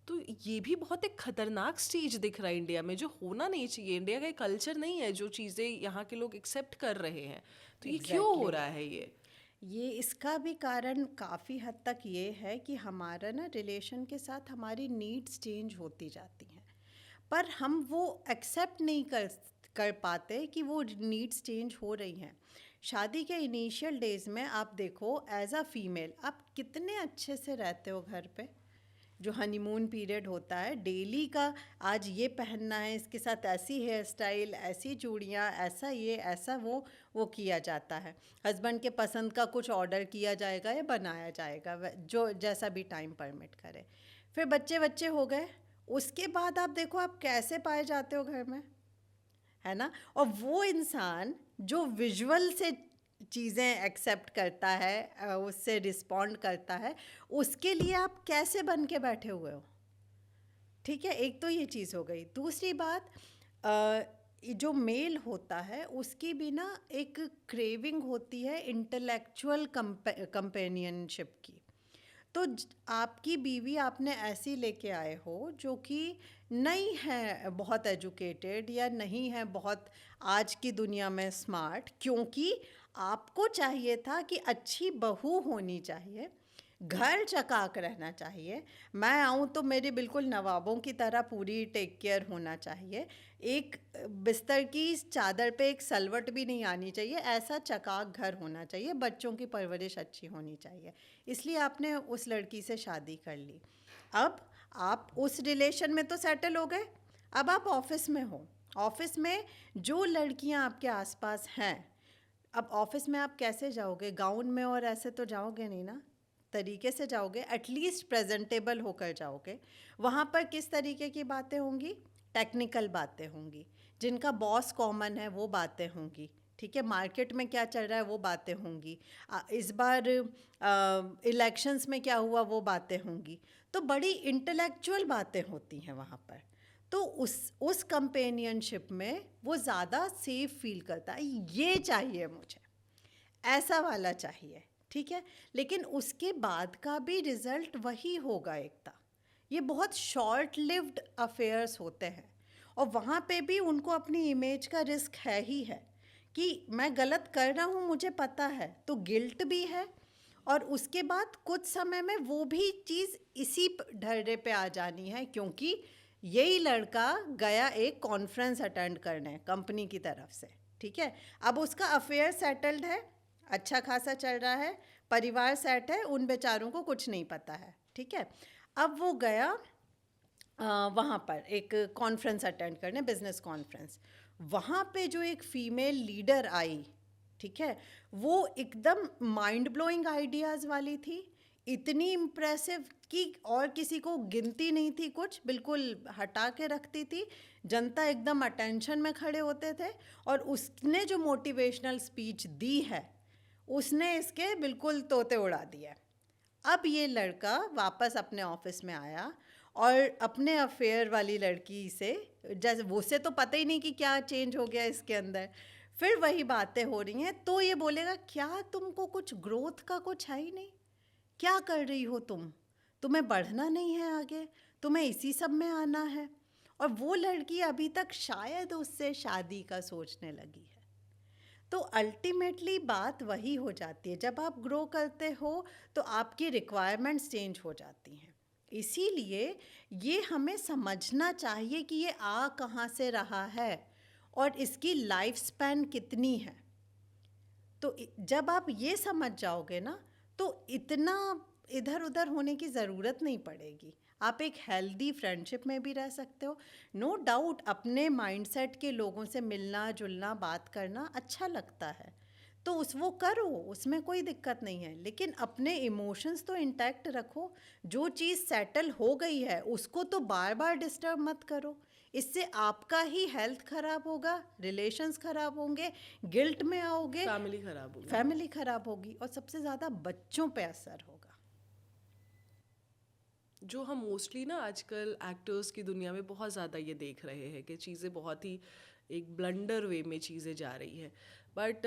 तो ये भी बहुत एक खतरनाक स्टेज दिख रहा है इंडिया में, जो होना नहीं चाहिए। इंडिया का एक कल्चर नहीं है जो चीज़ें यहाँ के लोग एक्सेप्ट कर रहे हैं। तो ये क्यों हो रहा है? ये इसका भी कारण काफ़ी हद तक ये है कि हमारा ना रिलेशन के साथ हमारी नीड्स चेंज होती जाती हैं, पर हम वो एक्सेप्ट नहीं कर पाते कि वो नीड्स चेंज हो रही हैं। शादी के इनिशियल डेज में आप देखो, एज अ फीमेल आप कितने अच्छे से रहते हो घर पे। जो हनीमून पीरियड होता है, डेली का आज ये पहनना है, इसके साथ ऐसी हेयर स्टाइल, ऐसी चूड़ियाँ, ऐसा ये, ऐसा वो किया जाता है। हस्बैंड के पसंद का कुछ ऑर्डर किया जाएगा या बनाया जाएगा, जो जैसा भी टाइम परमिट करे। फिर बच्चे हो गए, उसके बाद आप देखो आप कैसे पाए जाते हो घर में, है ना। और वो इंसान जो विजुअल से चीज़ें एक्सेप्ट करता है, उससे रिस्पॉन्ड करता है, उसके लिए आप कैसे बन के बैठे हुए हो, ठीक है। एक तो ये चीज़ हो गई। दूसरी बात, जो मेल होता है उसकी भी ना एक क्रेविंग होती है इंटेलेक्चुअल कंपेनियनशिप की। तो आपकी बीवी आपने ऐसी लेके आए हो जो कि नहीं है बहुत एजुकेटेड या नहीं है बहुत आज की दुनिया में स्मार्ट, क्योंकि आपको चाहिए था कि अच्छी बहू होनी चाहिए, घर चकाक रहना चाहिए, मैं आऊँ तो मेरी बिल्कुल नवाबों की तरह पूरी टेक केयर होना चाहिए, एक बिस्तर की चादर पे एक सलवट भी नहीं आनी चाहिए, ऐसा चकाक घर होना चाहिए, बच्चों की परवरिश अच्छी होनी चाहिए। इसलिए आपने उस लड़की से शादी कर ली। अब आप उस रिलेशन में तो सेटल हो गए, अब आप ऑफिस में हो। ऑफिस में जो लड़कियां आपके आसपास हैं, अब ऑफिस में आप कैसे जाओगे? गाउन में और ऐसे तो जाओगे नहीं ना। तरीके से जाओगे, एटलीस्ट प्रेजेंटेबल होकर जाओगे, वहाँ पर किस तरीके की बातें होंगी? टेक्निकल बातें होंगी, जिनका बॉस कॉमन है वो बातें होंगी, ठीक है, मार्केट में क्या चल रहा है वो बातें होंगी, इस बार इलेक्शंस में क्या हुआ वो बातें होंगी। तो बड़ी इंटेलेक्चुअल बातें होती हैं वहाँ पर। तो उस कंपेनियनशिप में वो ज़्यादा सेफ फील करता है, ये चाहिए मुझे, ऐसा वाला चाहिए, ठीक है। लेकिन उसके बाद का भी रिजल्ट वही होगा एकता। ये बहुत शॉर्ट लिव्ड अफेयर्स होते हैं और वहाँ पे भी उनको अपनी इमेज का रिस्क है ही है कि मैं गलत कर रहा हूँ, मुझे पता है, तो गिल्ट भी है। और उसके बाद कुछ समय में वो भी चीज़ इसी ढर्रे पे आ जानी है, क्योंकि यही लड़का गया एक कॉन्फ्रेंस अटेंड करने कंपनी की तरफ से, ठीक है। अब उसका अफेयर सेटल्ड है, अच्छा खासा चल रहा है, परिवार सेट है, उन बेचारों को कुछ नहीं पता है, ठीक है। अब वो गया वहाँ पर एक कॉन्फ्रेंस अटेंड करने, बिजनेस कॉन्फ्रेंस। वहाँ पे जो एक फीमेल लीडर आई, ठीक है, वो एकदम माइंड ब्लोइंग आइडियाज़ वाली थी, इतनी इम्प्रेसिव कि और किसी को गिनती नहीं थी, कुछ बिल्कुल हटा के रखती थी, जनता एकदम अटेंशन में खड़े होते थे। और उसने जो मोटिवेशनल स्पीच दी है, उसने इसके बिल्कुल तोते उड़ा दिए। अब ये लड़का वापस अपने ऑफिस में आया और अपने अफेयर वाली लड़की से, जैसे वो से तो पता ही नहीं कि क्या चेंज हो गया इसके अंदर, फिर वही बातें हो रही हैं। तो ये बोलेगा क्या तुमको कुछ ग्रोथ का कुछ है ही नहीं? क्या कर रही हो तुम? तुम्हें बढ़ना नहीं है आगे, तुम्हें इसी सब में आना है। और वो लड़की अभी तक शायद उससे शादी का सोचने लगी है। तो अल्टीमेटली बात वही हो जाती है, जब आप ग्रो करते हो तो आपकी रिक्वायरमेंट्स चेंज हो जाती हैं। इसीलिए ये हमें समझना चाहिए कि ये आ कहाँ से रहा है और इसकी लाइफ स्पैन कितनी है। तो जब आप ये समझ जाओगे ना, तो इतना इधर उधर होने की ज़रूरत नहीं पड़ेगी। आप एक हेल्दी फ्रेंडशिप में भी रह सकते हो। नो डाउट अपने माइंडसेट के लोगों से मिलना जुलना बात करना अच्छा लगता है, तो वो करो, उसमें कोई दिक्कत नहीं है। लेकिन अपने इमोशंस तो इंटैक्ट रखो। जो चीज़ सेटल हो गई है उसको तो बार बार डिस्टर्ब मत करो। इससे आपका ही हेल्थ खराब होगा, रिलेशंस खराब होंगे, गिल्ट में आओगे, फैमिली खराब होगी। फैमिली खराब होगी और सबसे ज़्यादा बच्चों पे असर होगा। जो हम मोस्टली ना आजकल एक्टर्स की दुनिया में बहुत ज़्यादा ये देख रहे हैं कि चीज़ें बहुत ही एक ब्लंडर वे में चीज़ें जा रही हैं। बट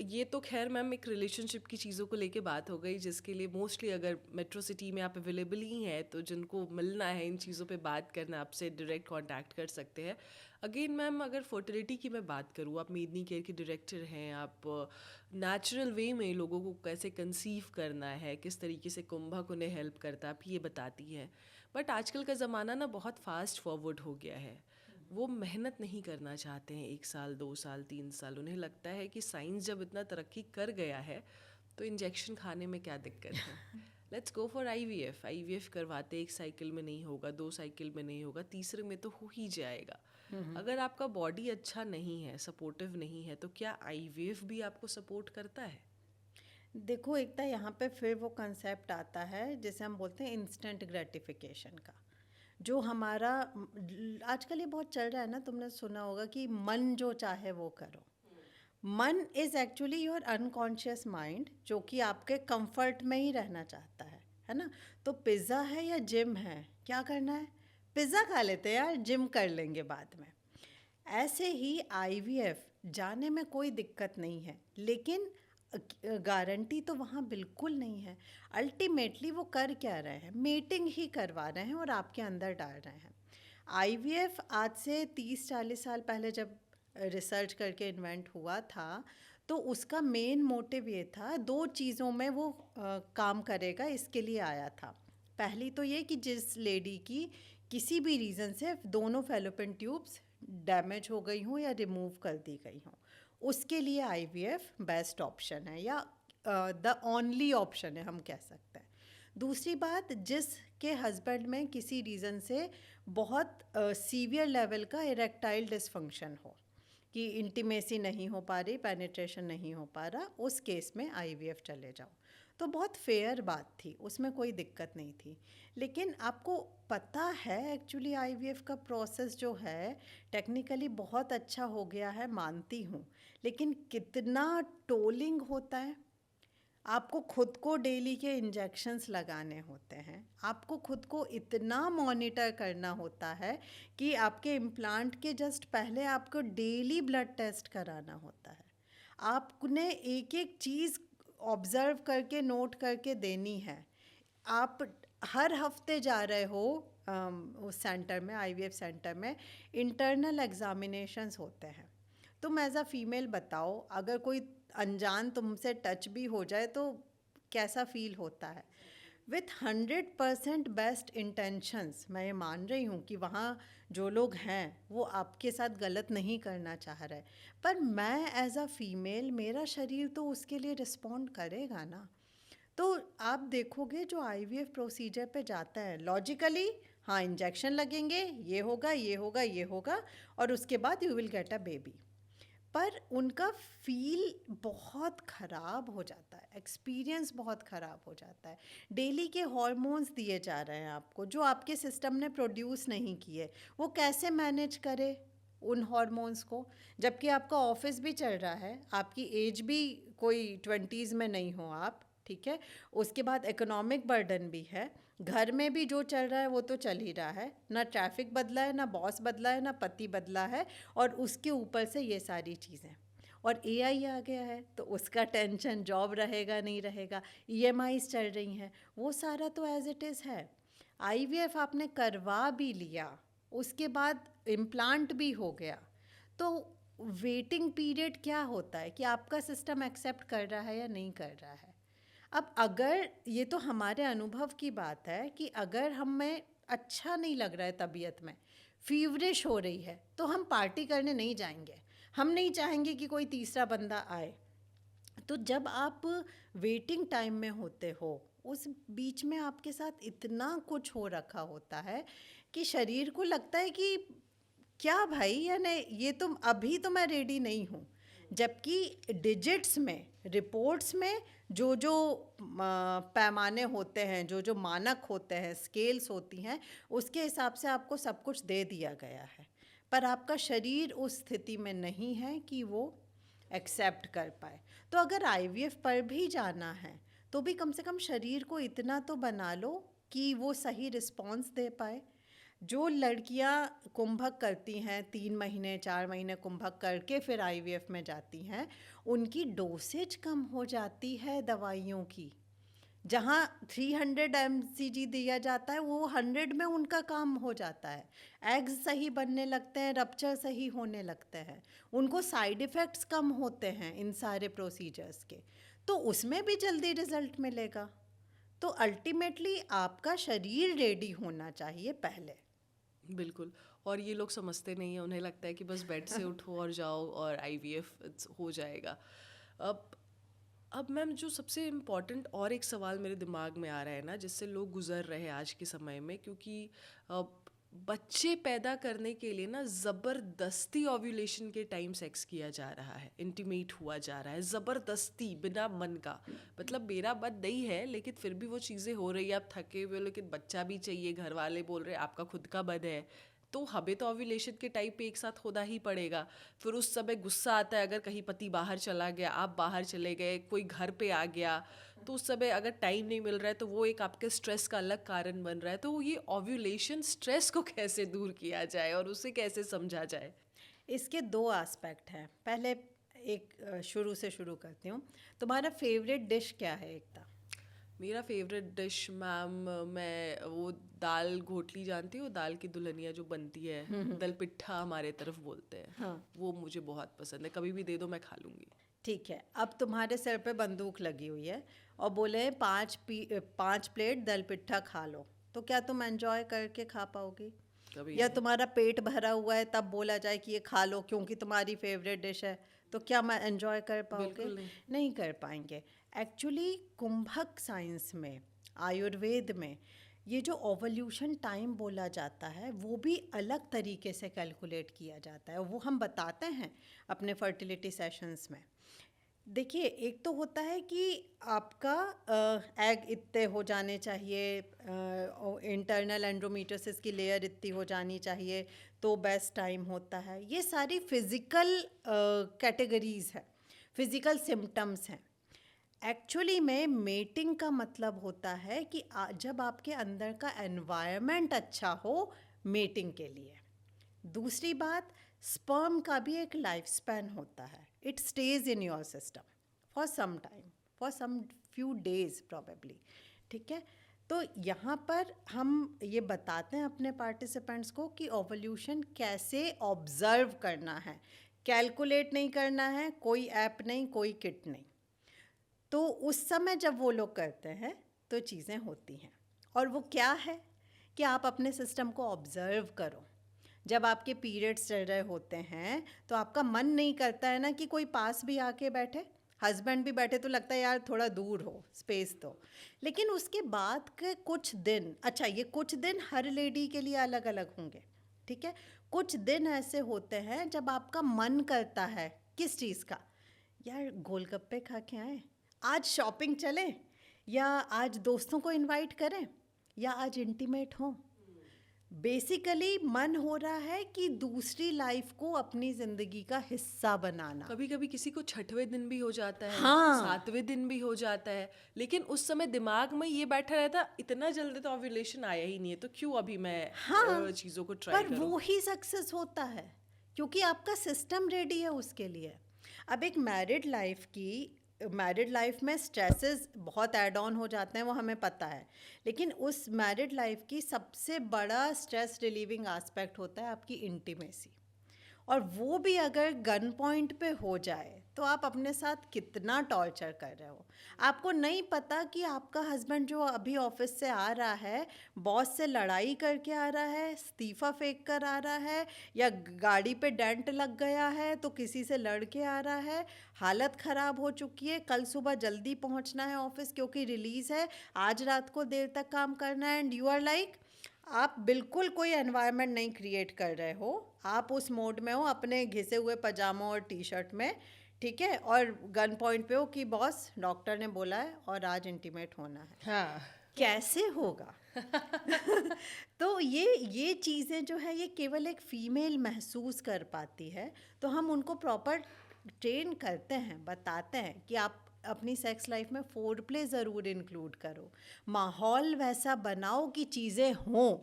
ये तो खैर मैम एक रिलेशनशिप की चीज़ों को लेके बात हो गई, जिसके लिए मोस्टली अगर मेट्रो सिटी में आप अवेलेबल ही हैं तो जिनको मिलना है इन चीज़ों पे बात करना, आपसे डायरेक्ट कांटेक्ट कर सकते हैं। अगेन मैम अगर फर्टिलिटी की मैं बात करूँ, आप मेदनी केयर के डायरेक्टर हैं, आप नेचुरल वे में लोगों को कैसे कंसीव करना है, किस तरीके से कुंभक उन्हें हेल्प करता है, आप ये बताती हैं। बट आजकल का ज़माना ना बहुत फास्ट फॉरवर्ड हो गया है, वो मेहनत नहीं करना चाहते हैं 1 साल 2 साल 3 साल। उन्हें लगता है कि साइंस जब इतना तरक्की कर गया है तो इंजेक्शन खाने में क्या दिक्कत है, let's go for IVF। IVF करवाते 1 साइकिल में नहीं होगा, 2 साइकिल में नहीं होगा, तीसरे में तो हो ही जाएगा। अगर आपका बॉडी अच्छा नहीं है, सपोर्टिव नहीं है, तो क्या IVF भी आपको सपोर्ट करता है? देखो एकता, यहाँ पे फिर वो कंसेप्ट आता है जिसे हम बोलते हैं इंस्टेंट ग्रेटिफिकेशन का। जो हमारा आजकल ये बहुत चल रहा है ना, तुमने सुना होगा कि मन जो चाहे वो करो। मन is actually your unconscious mind, जो कि आपके कंफर्ट में ही रहना चाहता है ना। तो पिज़्ज़ा है या जिम है, क्या करना है? पिज़्ज़ा खा लेते हैं यार, जिम कर लेंगे बाद में। ऐसे ही IVF जाने में कोई दिक्कत नहीं है, लेकिन गारंटी तो वहाँ बिल्कुल नहीं है। अल्टीमेटली वो कर क्या रहे हैं? मेटिंग ही करवा रहे हैं और आपके अंदर डाल रहे हैं। IVF आज से 30-40 साल पहले जब रिसर्च करके इन्वेंट हुआ था, तो उसका मेन मोटिव ये था, 2 चीज़ों में वो काम करेगा, इसके लिए आया था। पहली तो ये कि जिस लेडी की किसी भी रीज़न से दोनों फैलोपियन ट्यूब्स डैमेज हो गई हों या रिमूव कर दी गई हों, उसके लिए IVF बेस्ट ऑप्शन है, या द ओनली ऑप्शन है हम कह सकते हैं। दूसरी बात, जिसके हस्बैंड में किसी रीज़न से बहुत सीवियर लेवल का इरेक्टाइल डिसफंक्शन हो, कि इंटीमेसी नहीं हो पा रही, पेनिट्रेशन नहीं हो पा रहा, उस केस में IVF चले जाओ। तो तो बहुत फेयर बात थी, उसमें कोई दिक्कत नहीं थी। लेकिन आपको पता है एक्चुअली आईवीएफ का प्रोसेस जो है टेक्निकली बहुत अच्छा हो गया है, मानती हूँ, लेकिन कितना टोलिंग होता है। आपको खुद को डेली के इंजेक्शन्स लगाने होते हैं, आपको खुद को इतना मॉनिटर करना होता है कि आपके इम्प्लांट के जस्ट पहले आपको डेली ब्लड टेस्ट कराना होता है। आपने एक एक चीज़ ऑब्ज़र्व करके नोट करके देनी है। आप हर हफ्ते जा रहे हो उस सेंटर में, आईवीएफ सेंटर में इंटरनल एग्जामिनेशंस होते हैं। तुम एज अ फीमेल बताओ, अगर कोई अनजान तुमसे टच भी हो जाए तो कैसा फील होता है। विथ 100% बेस्ट इंटेंशंस, मैं ये मान रही हूँ कि वहाँ जो लोग हैं वो आपके साथ गलत नहीं करना चाह रहे, पर मैं एज अ फीमेल, मेरा शरीर तो उसके लिए रिस्पॉन्ड करेगा ना। तो आप देखोगे जो आईवीएफ प्रोसीजर पे जाता है, लॉजिकली हाँ इंजेक्शन लगेंगे, ये होगा ये होगा ये होगा, और उसके बाद you will get a baby. पर उनका फील बहुत ख़राब हो जाता है, एक्सपीरियंस बहुत ख़राब हो जाता है। डेली के हार्मोन्स दिए जा रहे हैं आपको जो आपके सिस्टम ने प्रोड्यूस नहीं किए, वो कैसे मैनेज करे उन हार्मोन्स को, जबकि आपका ऑफिस भी चल रहा है, आपकी एज भी कोई 20s में नहीं हो आप, ठीक है। उसके बाद इकोनॉमिक बर्डन भी है, घर में भी जो चल रहा है वो तो चल ही रहा है, ना ट्रैफिक बदला है, ना बॉस बदला है, ना पति बदला है, और उसके ऊपर से ये सारी चीज़ें, और एआई आ गया है तो उसका टेंशन, जॉब रहेगा नहीं रहेगा, ईएमआईज चल रही हैं, वो सारा तो एज इट इज़ है। आईवीएफ आपने करवा भी लिया, उसके बाद इम्प्लांट भी हो गया, तो वेटिंग पीरियड क्या होता है कि आपका सिस्टम एक्सेप्ट कर रहा है या नहीं कर रहा है। अब अगर ये तो हमारे अनुभव की बात है कि अगर हमें अच्छा नहीं लग रहा है, तबीयत में फीवरिश हो रही है, तो हम पार्टी करने नहीं जाएंगे, हम नहीं चाहेंगे कि कोई तीसरा बंदा आए। तो जब आप वेटिंग टाइम में होते हो, उस बीच में आपके साथ इतना कुछ हो रखा होता है कि शरीर को लगता है कि क्या भाई, यानी ये तुम अभी तो मैं रेडी नहीं हूँ। जबकि डिजिट्स में, रिपोर्ट्स में जो जो पैमाने होते हैं, जो जो मानक होते हैं, स्केल्स होती हैं, उसके हिसाब से आपको सब कुछ दे दिया गया है, पर आपका शरीर उस स्थिति में नहीं है कि वो एक्सेप्ट कर पाए। तो अगर आईवीएफ पर भी जाना है तो भी कम से कम शरीर को इतना तो बना लो कि वो सही रिस्पॉन्स दे पाए। जो लड़कियां कुंभक करती हैं, 3 महीने 4 महीने कुंभक करके फिर आईवीएफ में जाती हैं, उनकी डोसेज कम हो जाती है दवाइयों की। जहाँ 300 mcg दिया जाता है, वो 100 में उनका काम हो जाता है। एग्स सही बनने लगते हैं, रप्चर सही होने लगते हैं, उनको साइड इफ़ेक्ट्स कम होते हैं इन सारे प्रोसीजर्स के, तो उसमें भी जल्दी रिजल्ट मिलेगा। तो अल्टीमेटली आपका शरीर रेडी होना चाहिए पहले। बिल्कुल। और ये लोग समझते नहीं हैं, उन्हें लगता है कि बस बेड से उठो और जाओ और आईवीएफ हो जाएगा। अब अब मैम, जो सबसे इम्पॉर्टेंट और एक सवाल मेरे दिमाग में आ रहा है ना, जिससे लोग गुजर रहे हैं आज के समय में, क्योंकि बच्चे पैदा करने के लिए ना ज़बरदस्ती ओव्यूलेशन के टाइम सेक्स किया जा रहा है, इंटीमेट हुआ जा रहा है ज़बरदस्ती, बिना मन का। मतलब मेरा मन नहीं है, लेकिन फिर भी वो चीज़ें हो रही है, आप थके हुए हो लेकिन बच्चा भी चाहिए, घर वाले बोल रहे हैं, आपका खुद का मन है, तो हमें तो ओव्यूलेशन के टाइम पे एक साथ होना ही पड़ेगा। फिर उस समय गुस्सा आता है, अगर कहीं पति बाहर चला गया, आप बाहर चले गए, कोई घर पे आ गया, तो उस समय अगर टाइम नहीं मिल रहा है तो वो एक आपके स्ट्रेस का अलग कारण बन रहा है। तो ये ओव्यूलेशन स्ट्रेस को कैसे दूर किया जाए और उसे कैसे समझा जाए? इसके 2 एस्पेक्ट हैं। पहले एक शुरू से शुरू करती हूँ। तुम्हारा फेवरेट डिश क्या है एकता? मेरा फेवरेट डिश मैम, मैं वो दाल घोटली जानती हूँ, दाल की दुल्हनिया जो बनती है, दल पिट्ठा हमारे तरफ बोलते हैं, हाँ। वो मुझे बहुत पसंद है, कभी भी दे दो मैं खा लूँगी। ठीक है, अब तुम्हारे सर पे बंदूक लगी हुई है और बोले 5 प्लेट दल पिट्ठा खा लो, तो क्या तुम एंजॉय करके खा पाओगी? कभी या नहीं। तुम्हारा पेट भरा हुआ है तब बोला जाए कि ये खा लो क्योंकि तुम्हारी फेवरेट डिश है, तो क्या मैं एंजॉय कर पाओगे? बिल्कुल नहीं। नहीं कर पाएंगे। एक्चुअली कुंभक साइंस में, आयुर्वेद में, ये जो ओवल्यूशन टाइम बोला जाता है वो भी अलग तरीके से कैलकुलेट किया जाता है, वो हम बताते हैं अपने फर्टिलिटी सेशंस में। देखिए, एक तो होता है कि आपका एग इतने हो जाने चाहिए, इंटरनल एंड्रोमेट्रियोसिस की लेयर इतनी हो जानी चाहिए तो बेस्ट टाइम होता है। ये सारी फिज़िकल कैटेगरीज है, फिज़िकल सिम्टम्स हैं। एक्चुअली में मेटिंग का मतलब होता है कि जब आपके अंदर का एनवायरनमेंट अच्छा हो मेटिंग के लिए। दूसरी बात, स्पर्म का भी एक लाइफ स्पैन होता है। It stays in your system for some time, for some few days probably. ठीक है, तो यहाँ पर हम ये बताते हैं अपने पार्टिसिपेंट्स को कि ओवल्यूशन कैसे ऑब्जर्व करना है, कैलकुलेट नहीं करना है, कोई ऐप नहीं, कोई किट नहीं। तो उस समय जब वो लोग करते हैं तो चीज़ें होती हैं। और वो क्या है कि आप अपने सिस्टम को ऑब्जर्व करो। जब आपके पीरियड्स चल रहे होते हैं तो आपका मन नहीं करता है ना कि कोई पास भी आके बैठे, हस्बैंड भी बैठे तो लगता है यार थोड़ा दूर हो, स्पेस दो। लेकिन उसके बाद के कुछ दिन, अच्छा ये कुछ दिन हर लेडी के लिए अलग अलग होंगे, ठीक है। कुछ दिन ऐसे होते हैं जब आपका मन करता है किस चीज़ का, यार गोलगप्पे खा के आए, आज शॉपिंग चलें, या आज दोस्तों को इनवाइट करें, या आज इंटीमेट हो। बेसिकली मन हो रहा है कि दूसरी लाइफ को अपनी जिंदगी का हिस्सा बनाना। कभी कभी किसी को छठवें दिन भी हो जाता है, हाँ। सातवें दिन भी हो जाता है, लेकिन उस समय दिमाग में ये बैठा रहता इतना जल्दी तो ओव्यूलेशन आया ही नहीं है, तो क्यों अभी मैं हाँ, चीज़ों को ट्राई पर करूं। वो ही सक्सेस होता है क्योंकि आपका सिस्टम रेडी है उसके लिए। अब एक मैरिड लाइफ में स्ट्रेसेस बहुत ऐड ऑन हो जाते हैं, वो हमें पता है। लेकिन उस मैरिड लाइफ की सबसे बड़ा स्ट्रेस रिलीविंग एस्पेक्ट होता है आपकी इंटीमेसी। और वो भी अगर गन पॉइंट पे हो जाए तो आप अपने साथ कितना टॉर्चर कर रहे हो। आपको नहीं पता कि आपका हस्बैंड जो अभी ऑफिस से आ रहा है, बॉस से लड़ाई करके आ रहा है, इस्तीफा फेंक कर आ रहा है, या गाड़ी पे डेंट लग गया है तो किसी से लड़ के आ रहा है, हालत ख़राब हो चुकी है, कल सुबह जल्दी पहुंचना है ऑफिस क्योंकि रिलीज़ है, आज रात को देर तक काम करना है, एंड यू आर लाइक, आप बिल्कुल कोई एनवायरनमेंट नहीं क्रिएट कर रहे हो। आप उस मोड में हो अपने घिसे हुए पजामों और टी शर्ट में, ठीक है, और गन पॉइंट पे हो कि बॉस डॉक्टर ने बोला है और आज इंटीमेट होना है। हाँ, कैसे होगा? तो ये चीज़ें जो है ये केवल एक फीमेल महसूस कर पाती है। तो हम उनको प्रॉपर ट्रेन करते हैं, बताते हैं कि आप अपनी सेक्स लाइफ में फोर प्ले ज़रूर इंक्लूड करो, माहौल वैसा बनाओ कि चीज़ें हों।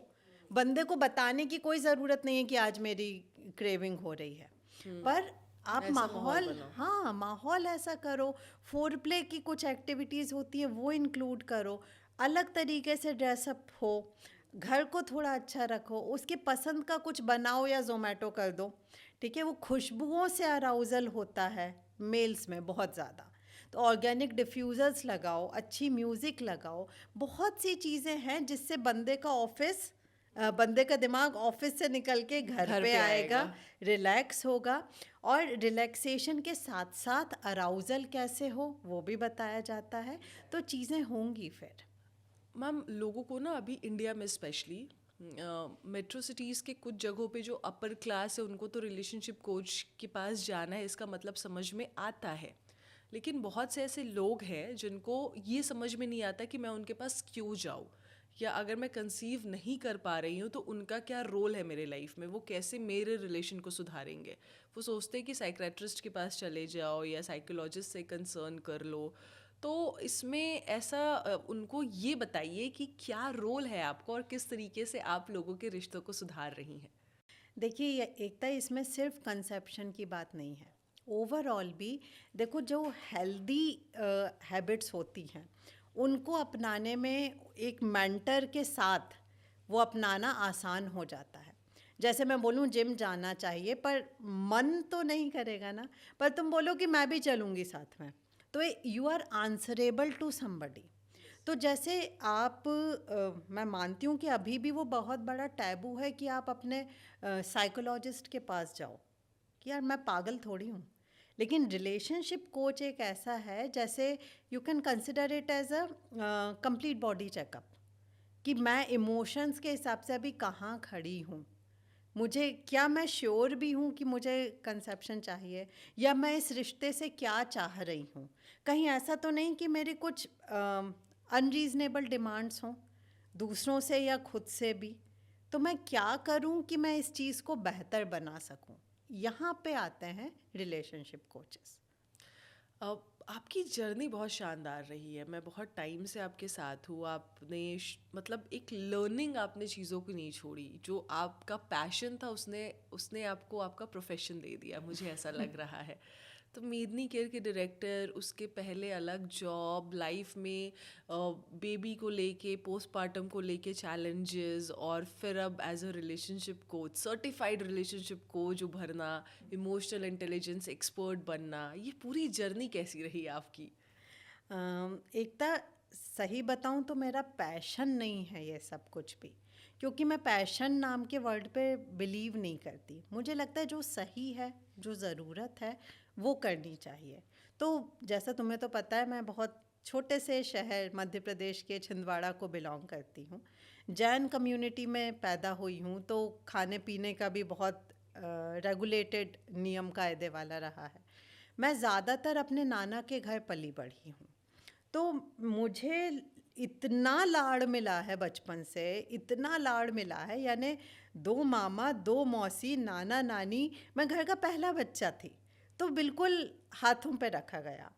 बंदे को बताने की कोई ज़रूरत नहीं है कि आज मेरी क्रेविंग हो रही है, पर आप ऐसा माहौल माहौल, बनाओ। हाँ माहौल ऐसा करो। फोर प्ले की कुछ एक्टिविटीज़ होती है वो इंक्लूड करो, अलग तरीके से ड्रेसअप हो, घर को थोड़ा अच्छा रखो, उसके पसंद का कुछ बनाओ या जोमेटो कर दो, ठीक है। वो खुशबुओं से अराउजल होता है मेल्स में बहुत ज़्यादा, तो ऑर्गेनिक डिफ्यूज़र्स लगाओ, अच्छी म्यूज़िक लगाओ। बहुत सी चीज़ें हैं जिससे बंदे का दिमाग ऑफिस से निकल के घर पे आएगा, रिलैक्स होगा। और रिलैक्सेशन के साथ साथ अराउजल कैसे हो वो भी बताया जाता है, तो चीज़ें होंगी फिर। मैम, लोगों को ना अभी इंडिया में स्पेशली मेट्रो सिटीज़ के कुछ जगहों पे जो अपर क्लास है उनको तो रिलेशनशिप कोच के पास जाना है इसका मतलब समझ में आता है, लेकिन बहुत से ऐसे लोग हैं जिनको ये समझ में नहीं आता कि मैं उनके पास क्यों जाऊँ, या अगर मैं कंसीव नहीं कर पा रही हूँ तो उनका क्या रोल है मेरे लाइफ में, वो कैसे मेरे रिलेशन को सुधारेंगे। वो सोचते हैं कि साइकेट्रिस्ट के पास चले जाओ या साइकोलॉजिस्ट से कंसर्न कर लो। तो इसमें ऐसा उनको ये बताइए कि क्या रोल है आपका और किस तरीके से आप लोगों के रिश्तों को सुधार रही हैं। देखिए, ये एकता इसमें सिर्फ कंसेप्शन की बात नहीं है, ओवरऑल भी देखो जो हेल्दी हैबिट्स होती हैं उनको अपनाने में एक मेंटर के साथ वो अपनाना आसान हो जाता है। जैसे मैं बोलूँ जिम जाना चाहिए, पर मन तो नहीं करेगा ना, पर तुम बोलो कि मैं भी चलूँगी साथ में, तो you are answerable to somebody. तो जैसे आप मैं मानती हूँ कि अभी भी वो बहुत बड़ा टैबू है कि आप अपने साइकोलॉजिस्ट के पास जाओ कि यार मैं पागल थोड़ी हूँ। लेकिन रिलेशनशिप कोच एक ऐसा है जैसे you can consider it as a complete body checkup, कि मैं इमोशंस के हिसाब से अभी कहाँ खड़ी हूँ, मुझे क्या मैं श्योर भी हूँ कि मुझे कंसेप्शन चाहिए, या मैं इस रिश्ते से क्या चाह रही हूँ। कहीं ऐसा तो नहीं कि मेरे कुछ अनरीजनेबल डिमांड्स हों दूसरों से या खुद से भी। तो मैं क्या करूँ कि मैं इस चीज़ को बेहतर बना सकूँ। यहाँ पे आते हैं रिलेशनशिप कोचेस। अब आपकी जर्नी बहुत शानदार रही है। मैं बहुत टाइम से आपके साथ हूँ। आपने मतलब एक लर्निंग आपने चीज़ों की नहीं छोड़ी। जो आपका पैशन था उसने उसने आपको आपका प्रोफेशन दे दिया, मुझे ऐसा लग रहा है। तो मेदनी केयर के डायरेक्टर, उसके पहले अलग जॉब, लाइफ में बेबी को लेके, पोस्टपार्टम को लेके चैलेंजेस, और फिर अब as a relationship coach, certified relationship coach उभरना, इमोशनल इंटेलिजेंस एक्सपर्ट बनना, ये पूरी जर्नी कैसी रही आपकी? एकता, सही बताऊं तो मेरा पैशन नहीं है ये सब कुछ भी, क्योंकि मैं पैशन नाम के वर्ड पे बिलीव नहीं करती। मुझे लगता है जो सही है, जो ज़रूरत है, वो करनी चाहिए। तो जैसा तुम्हें तो पता है, मैं बहुत छोटे से शहर मध्य प्रदेश के छिंदवाड़ा को बिलोंग करती हूँ। जैन कम्युनिटी में पैदा हुई हूँ, तो खाने पीने का भी बहुत रेगुलेटेड नियम कायदे वाला रहा है। मैं ज़्यादातर अपने नाना के घर पली बढ़ी हूँ। तो मुझे इतना लाड़ मिला है बचपन से, इतना लाड़ मिला है, यानी 2 मामा, 2 मौसी, नाना नानी। मैं घर का पहला बच्चा थी, तो बिल्कुल हाथों पे रखा गया।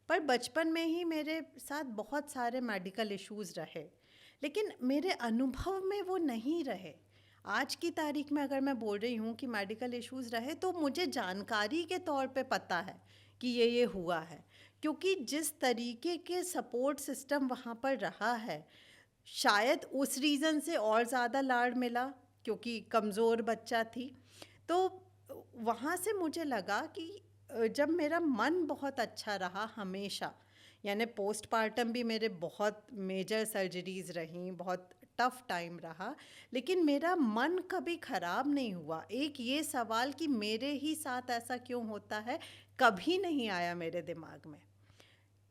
पर बचपन में ही मेरे साथ बहुत सारे मेडिकल इश्यूज़ रहे, लेकिन मेरे अनुभव में वो नहीं रहे। आज की तारीख में अगर मैं बोल रही हूँ कि मेडिकल इश्यूज़ रहे, तो मुझे जानकारी के तौर पे पता है कि ये हुआ है, क्योंकि जिस तरीके के सपोर्ट सिस्टम वहाँ पर रहा है, शायद उस रीज़न से और ज़्यादा लाड़ मिला, क्योंकि कमज़ोर बच्चा थी। तो वहाँ से मुझे लगा कि जब मेरा मन बहुत अच्छा रहा हमेशा, यानी पोस्टपार्टम भी मेरे बहुत मेजर सर्जरीज़ रहीं, बहुत टफ टाइम रहा, लेकिन मेरा मन कभी ख़राब नहीं हुआ। एक ये सवाल कि मेरे ही साथ ऐसा क्यों होता है, कभी नहीं आया मेरे दिमाग में।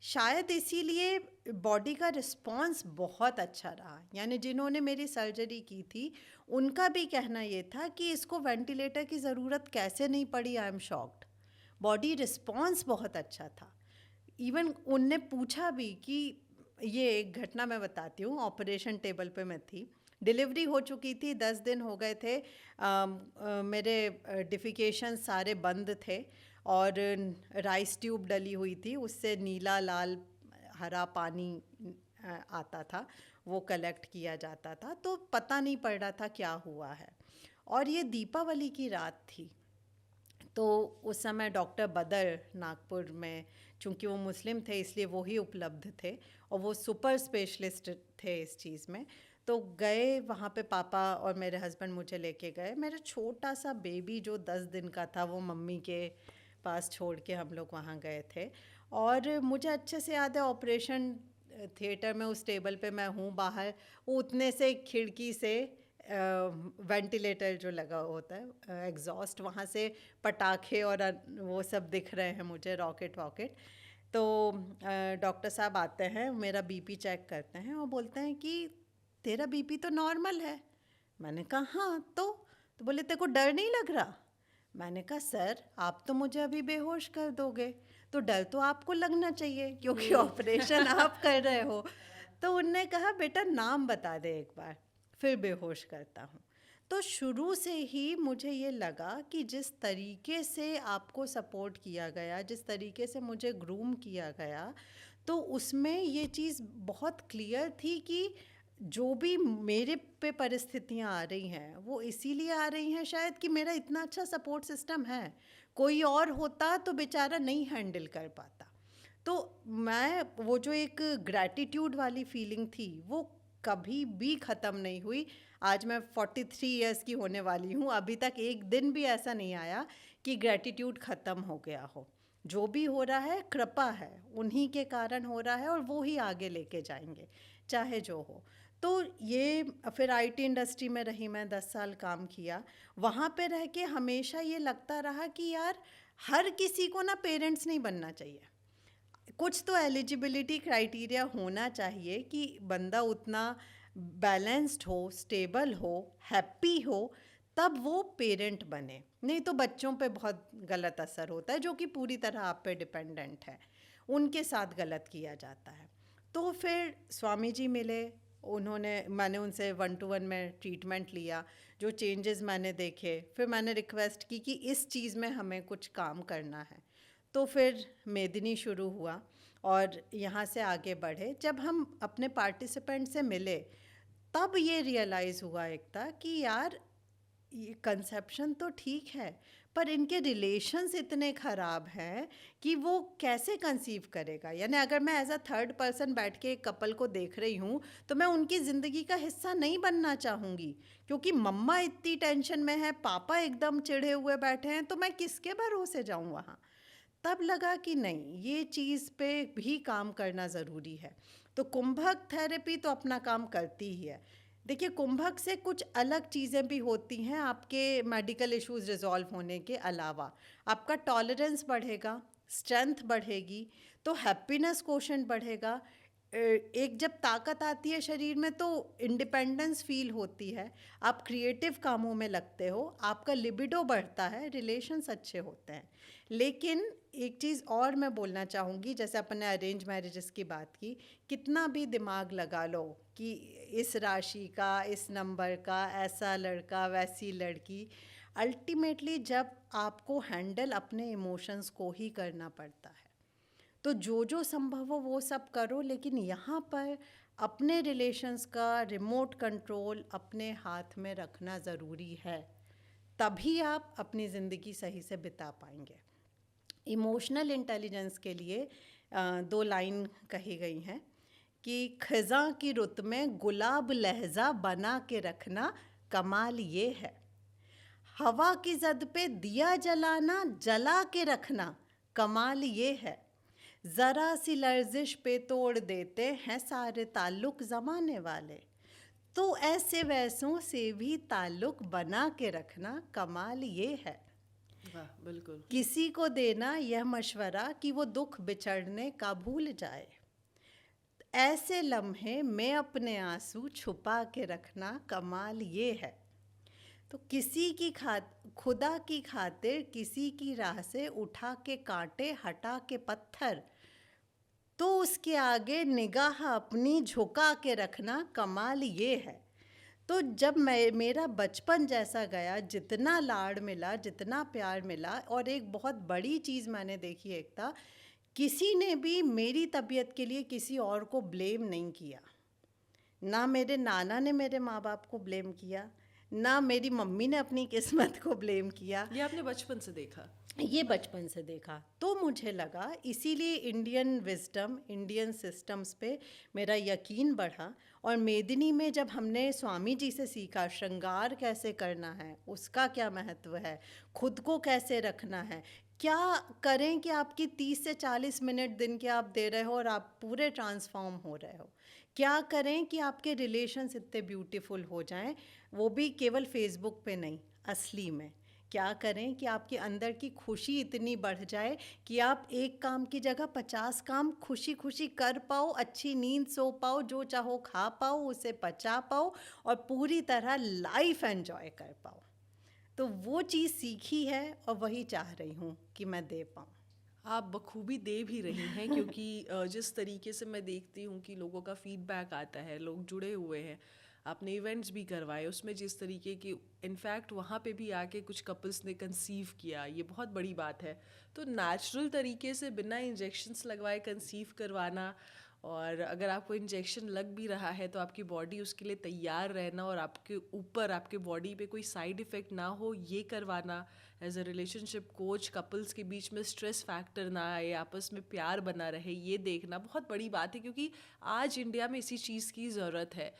शायद इसीलिए बॉडी का रिस्पॉन्स बहुत अच्छा रहा। यानी जिन्होंने मेरी सर्जरी की थी, उनका भी कहना ये था कि इसको वेंटिलेटर की ज़रूरत कैसे नहीं पड़ी, I am shocked. Body response बहुत अच्छा था। इवन उनने पूछा भी कि, ये एक घटना मैं बताती हूँ, ऑपरेशन टेबल पे मैं थी, डिलीवरी हो चुकी थी, 10 दिन हो गए थे, मेरे डिफिकेशन सारे बंद थे, और राइस ट्यूब डली हुई थी, उससे नीला लाल हरा पानी आता था, वो कलेक्ट किया जाता था। तो पता नहीं पड़ रहा था क्या हुआ है। और ये दीपावली की रात थी, तो उस समय डॉक्टर बदर नागपुर में, चूँकि वो मुस्लिम थे इसलिए वो ही उपलब्ध थे, और वो सुपर स्पेशलिस्ट थे इस चीज़ में। तो गए वहाँ पे, पापा और मेरे हस्बैंड मुझे लेके गए। मेरा छोटा सा बेबी जो 10 दिन का था, वो मम्मी के पास छोड़ के हम लोग वहाँ गए थे। और मुझे अच्छे से याद है, ऑपरेशन थिएटर में उस टेबल पे मैं हूँ, बाहर वो उतने से खिड़की से वेंटिलेटर जो लगा होता है, एग्जॉस्ट, वहाँ से पटाखे और वो सब दिख रहे हैं मुझे, रॉकेट वॉकेट। तो डॉक्टर साहब आते हैं, मेरा बीपी चेक करते हैं और बोलते हैं कि तेरा बीपी तो नॉर्मल है। मैंने कहा हाँ, तो बोले तेरे को डर नहीं लग रहा? मैंने कहा सर, आप तो मुझे अभी बेहोश कर दोगे, तो डर तो आपको लगना चाहिए क्योंकि ऑपरेशन आप कर रहे हो। तो उनने कहा बेटा नाम बता दे एक बार, फिर बेहोश करता हूँ। तो शुरू से ही मुझे ये लगा कि जिस तरीके से आपको सपोर्ट किया गया, जिस तरीके से मुझे ग्रूम किया गया, तो उसमें ये चीज़ बहुत क्लियर थी कि जो भी मेरे पे परिस्थितियाँ आ रही हैं, वो इसीलिए आ रही हैं शायद कि मेरा इतना अच्छा सपोर्ट सिस्टम है। कोई और होता तो बेचारा नहीं हैंडल कर पाता। तो मैं, वो जो एक ग्रैटिट्यूड वाली फीलिंग थी, वो कभी भी ख़त्म नहीं हुई। आज मैं 43 इयर्स की होने वाली हूँ, अभी तक एक दिन भी ऐसा नहीं आया कि ग्रैटिट्यूड ख़त्म हो गया हो। जो भी हो रहा है कृपा है, उन्हीं के कारण हो रहा है, और वो ही आगे लेके जाएंगे, चाहे जो हो। तो ये फिर आईटी इंडस्ट्री में रही मैं, 10 साल काम किया। वहाँ पे रह के हमेशा ये लगता रहा कि यार, हर किसी को ना पेरेंट्स नहीं बनना चाहिए। कुछ तो एलिजिबिलिटी क्राइटेरिया होना चाहिए कि बंदा उतना बैलेंस्ड हो, स्टेबल हो, हैप्पी हो, तब वो पेरेंट बने, नहीं तो बच्चों पे बहुत गलत असर होता है जो कि पूरी तरह आप पे डिपेंडेंट है, उनके साथ गलत किया जाता है। तो फिर स्वामी जी मिले, मैंने उनसे 1-to-1 में ट्रीटमेंट लिया, जो चेंजेस मैंने देखे, फिर मैंने रिक्वेस्ट की कि इस चीज़ में हमें कुछ काम करना है। तो फिर मेदिनी शुरू हुआ और यहाँ से आगे बढ़े। जब हम अपने पार्टिसिपेंट से मिले तब ये रियलाइज़ हुआ एकता कि यार ये कंसेप्शन तो ठीक है, पर इनके रिलेशंस इतने ख़राब हैं कि वो कैसे कंसीव करेगा। यानी अगर मैं एज अ थर्ड पर्सन बैठ के एक कपल को देख रही हूँ तो मैं उनकी ज़िंदगी का हिस्सा नहीं बनना चाहूँगी, क्योंकि मम्मा इतनी टेंशन में है, पापा एकदम चिढ़े हुए बैठे हैं, तो मैं किसके भरोसे जाऊँ वहाँ। तब लगा कि नहीं, ये चीज़ पे भी काम करना ज़रूरी है। तो कुंभक थेरेपी तो अपना काम करती ही है। देखिए, कुंभक से कुछ अलग चीज़ें भी होती हैं आपके मेडिकल इश्यूज़ रिजॉल्व होने के अलावा। आपका टॉलरेंस बढ़ेगा, स्ट्रेंथ बढ़ेगी, तो हैप्पीनेस कोशेंट बढ़ेगा। एक जब ताकत आती है शरीर में तो इंडिपेंडेंस फील होती है, आप क्रिएटिव कामों में लगते हो, आपका लिबिडो बढ़ता है, रिलेशंस अच्छे होते हैं। लेकिन एक चीज़ और मैं बोलना चाहूँगी, जैसे अपन ने अरेंज मैरिजेस की बात की, कितना भी दिमाग लगा लो कि इस राशि का, इस नंबर का, ऐसा लड़का वैसी लड़की, अल्टीमेटली जब आपको हैंडल अपने इमोशंस को ही करना पड़ता है, तो जो संभव हो वो सब करो, लेकिन यहाँ पर अपने रिलेशंस का रिमोट कंट्रोल अपने हाथ में रखना ज़रूरी है, तभी आप अपनी ज़िंदगी सही से बिता पाएंगे। इमोशनल इंटेलिजेंस के लिए 2 लाइन कही गई हैं कि खज़ां की रुत में गुलाब लहजा बना के रखना, कमाल ये है। हवा की जद पे दिया जलाना, जला के रखना, कमाल ये है। ज़रा सी लर्जिश पे तोड़ देते हैं सारे ताल्लुक ज़माने वाले, तो ऐसे वैसों से भी ताल्लुक बना के रखना, कमाल ये है। वाह, बिल्कुल। किसी को देना यह मशवरा कि वो दुख बिछड़ने का भूल जाए, ऐसे लम्हे में अपने आंसू छुपा के रखना, कमाल ये है। तो खुदा की खातिर किसी की राह से उठा के कांटे, हटा के पत्थर, तो उसके आगे निगाह अपनी झुका के रखना, कमाल ये है। तो जब मेरा बचपन जैसा गया, जितना लाड़ मिला, जितना प्यार मिला, और एक बहुत बड़ी चीज़ मैंने देखी एकता, किसी ने भी मेरी तबीयत के लिए किसी और को ब्लेम नहीं किया। ना मेरे नाना ने मेरे माँ बाप को ब्लेम किया, ना मेरी मम्मी ने अपनी किस्मत को ब्लेम किया। ये आपने बचपन से देखा? ये बचपन से देखा। तो मुझे लगा, इसीलिए इंडियन विजडम, इंडियन सिस्टम्स पे मेरा यकीन बढ़ा। और मेदिनी में जब हमने स्वामी जी से सीखा श्रृंगार कैसे करना है, उसका क्या महत्व है, खुद को कैसे रखना है, क्या करें कि आपकी 30 से 40 मिनट दिन के आप दे रहे हो और आप पूरे ट्रांसफॉर्म हो रहे हो, क्या करें कि आपके रिलेशंस इतने ब्यूटीफुल हो जाएं, वो भी केवल फेसबुक पे नहीं, असली में क्या करें कि आपके अंदर की खुशी इतनी बढ़ जाए कि आप एक काम की जगह 50 काम खुशी खुशी कर पाओ, अच्छी नींद सो पाओ, जो चाहो खा पाओ, उसे पचा पाओ और पूरी तरह लाइफ एंजॉय कर पाओ। तो वो चीज़ सीखी है और वही चाह रही हूँ कि मैं दे पाऊँ। आप बखूबी दे भी रही हैं, क्योंकि जिस तरीके से मैं देखती हूँ कि लोगों का फीडबैक आता है, लोग जुड़े हुए हैं, आपने इवेंट्स भी करवाए, उसमें जिस तरीके की इनफैक्ट वहाँ पे भी आके कुछ कपल्स ने कंसीव किया, ये बहुत बड़ी बात है। तो नेचुरल तरीके से बिना इंजेक्शन्स लगवाए कंसीव करवाना, और अगर आपको इंजेक्शन लग भी रहा है तो आपकी बॉडी उसके लिए तैयार रहना और आपके ऊपर, आपके बॉडी पे कोई साइड इफ़ेक्ट ना हो, ये करवाना। As a relationship coach, couples के बीच में स्ट्रेस फैक्टर ना आए, आपस में प्यार बना रहे, ये देखना बहुत बड़ी बात है, क्योंकि आज इंडिया में इसी चीज़ की ज़रूरत है।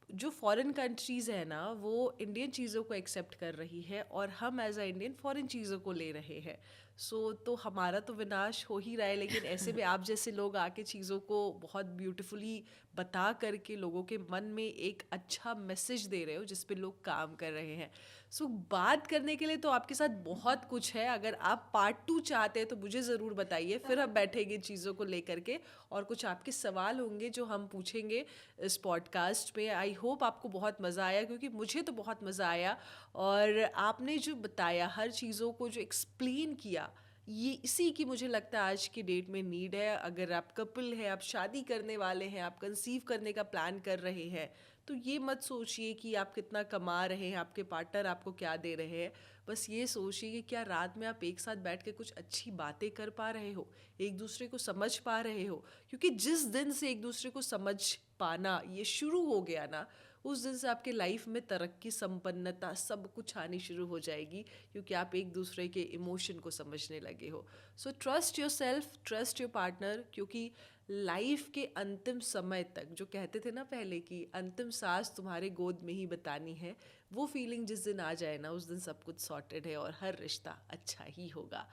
जो फॉरेन कंट्रीज़ है ना, वो इंडियन चीज़ों को एक्सेप्ट कर रही है और हम एज अ इंडियन फॉरेन चीज़ों को ले रहे हैं। सो तो हमारा तो विनाश हो ही रहा है, लेकिन ऐसे में आप जैसे लोग आके चीज़ों को बहुत ब्यूटीफुली बता करके लोगों के मन में एक अच्छा मैसेज दे रहे हो जिस पे लोग काम कर रहे हैं। सो बात करने के लिए तो आपके साथ बहुत कुछ है। अगर आप पार्ट 2 चाहते हैं तो मुझे ज़रूर बताइए, फिर हम बैठेंगे चीज़ों को लेकर के और कुछ आपके सवाल होंगे जो हम पूछेंगे इस पॉडकास्ट में। आई होप आपको बहुत मज़ा आया, क्योंकि मुझे तो बहुत मज़ा आया। और आपने जो बताया, हर चीज़ों को जो एक्सप्लेन किया, ये इसी की मुझे लगता है आज की डेट में नीड है। अगर आप कपल है, आप शादी करने वाले हैं, आप कंसीव करने का प्लान कर रहे हैं, तो ये मत सोचिए कि आप कितना कमा रहे हैं, आपके पार्टनर आपको क्या दे रहे हैं। बस ये सोचिए कि क्या रात में आप एक साथ बैठ के कुछ अच्छी बातें कर पा रहे हो, एक दूसरे को समझ पा रहे हो। क्योंकि जिस दिन से एक दूसरे को समझ पाना ये शुरू हो गया ना, उस दिन से आपके लाइफ में तरक्की, संपन्नता, सब कुछ आनी शुरू हो जाएगी, क्योंकि आप एक दूसरे के इमोशन को समझने लगे हो। So trust your self, trust your partner, क्योंकि लाइफ के अंतिम समय तक, जो कहते थे ना पहले कि अंतिम सांस तुम्हारे गोद में ही बतानी है, वो फीलिंग जिस दिन आ जाए ना, उस दिन सब कुछ सॉर्टेड है और हर रिश्ता अच्छा ही होगा।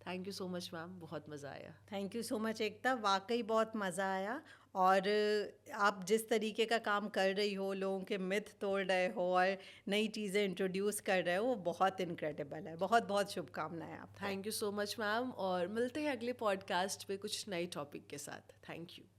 Thank you so much ma'am, बहुत मज़ा आया। थैंक यू सो मच एकता, वाकई बहुत मज़ा आया। और आप जिस तरीके का काम कर रही हो, लोगों के मिथ तोड़ रहे हो और नई चीज़ें इंट्रोड्यूस कर रहे हो, वो बहुत इनक्रेडिबल है। बहुत बहुत शुभकामनाएं आपको। Thank you so much ma'am, और मिलते हैं अगले पॉडकास्ट पे कुछ नए टॉपिक के साथ। Thank you.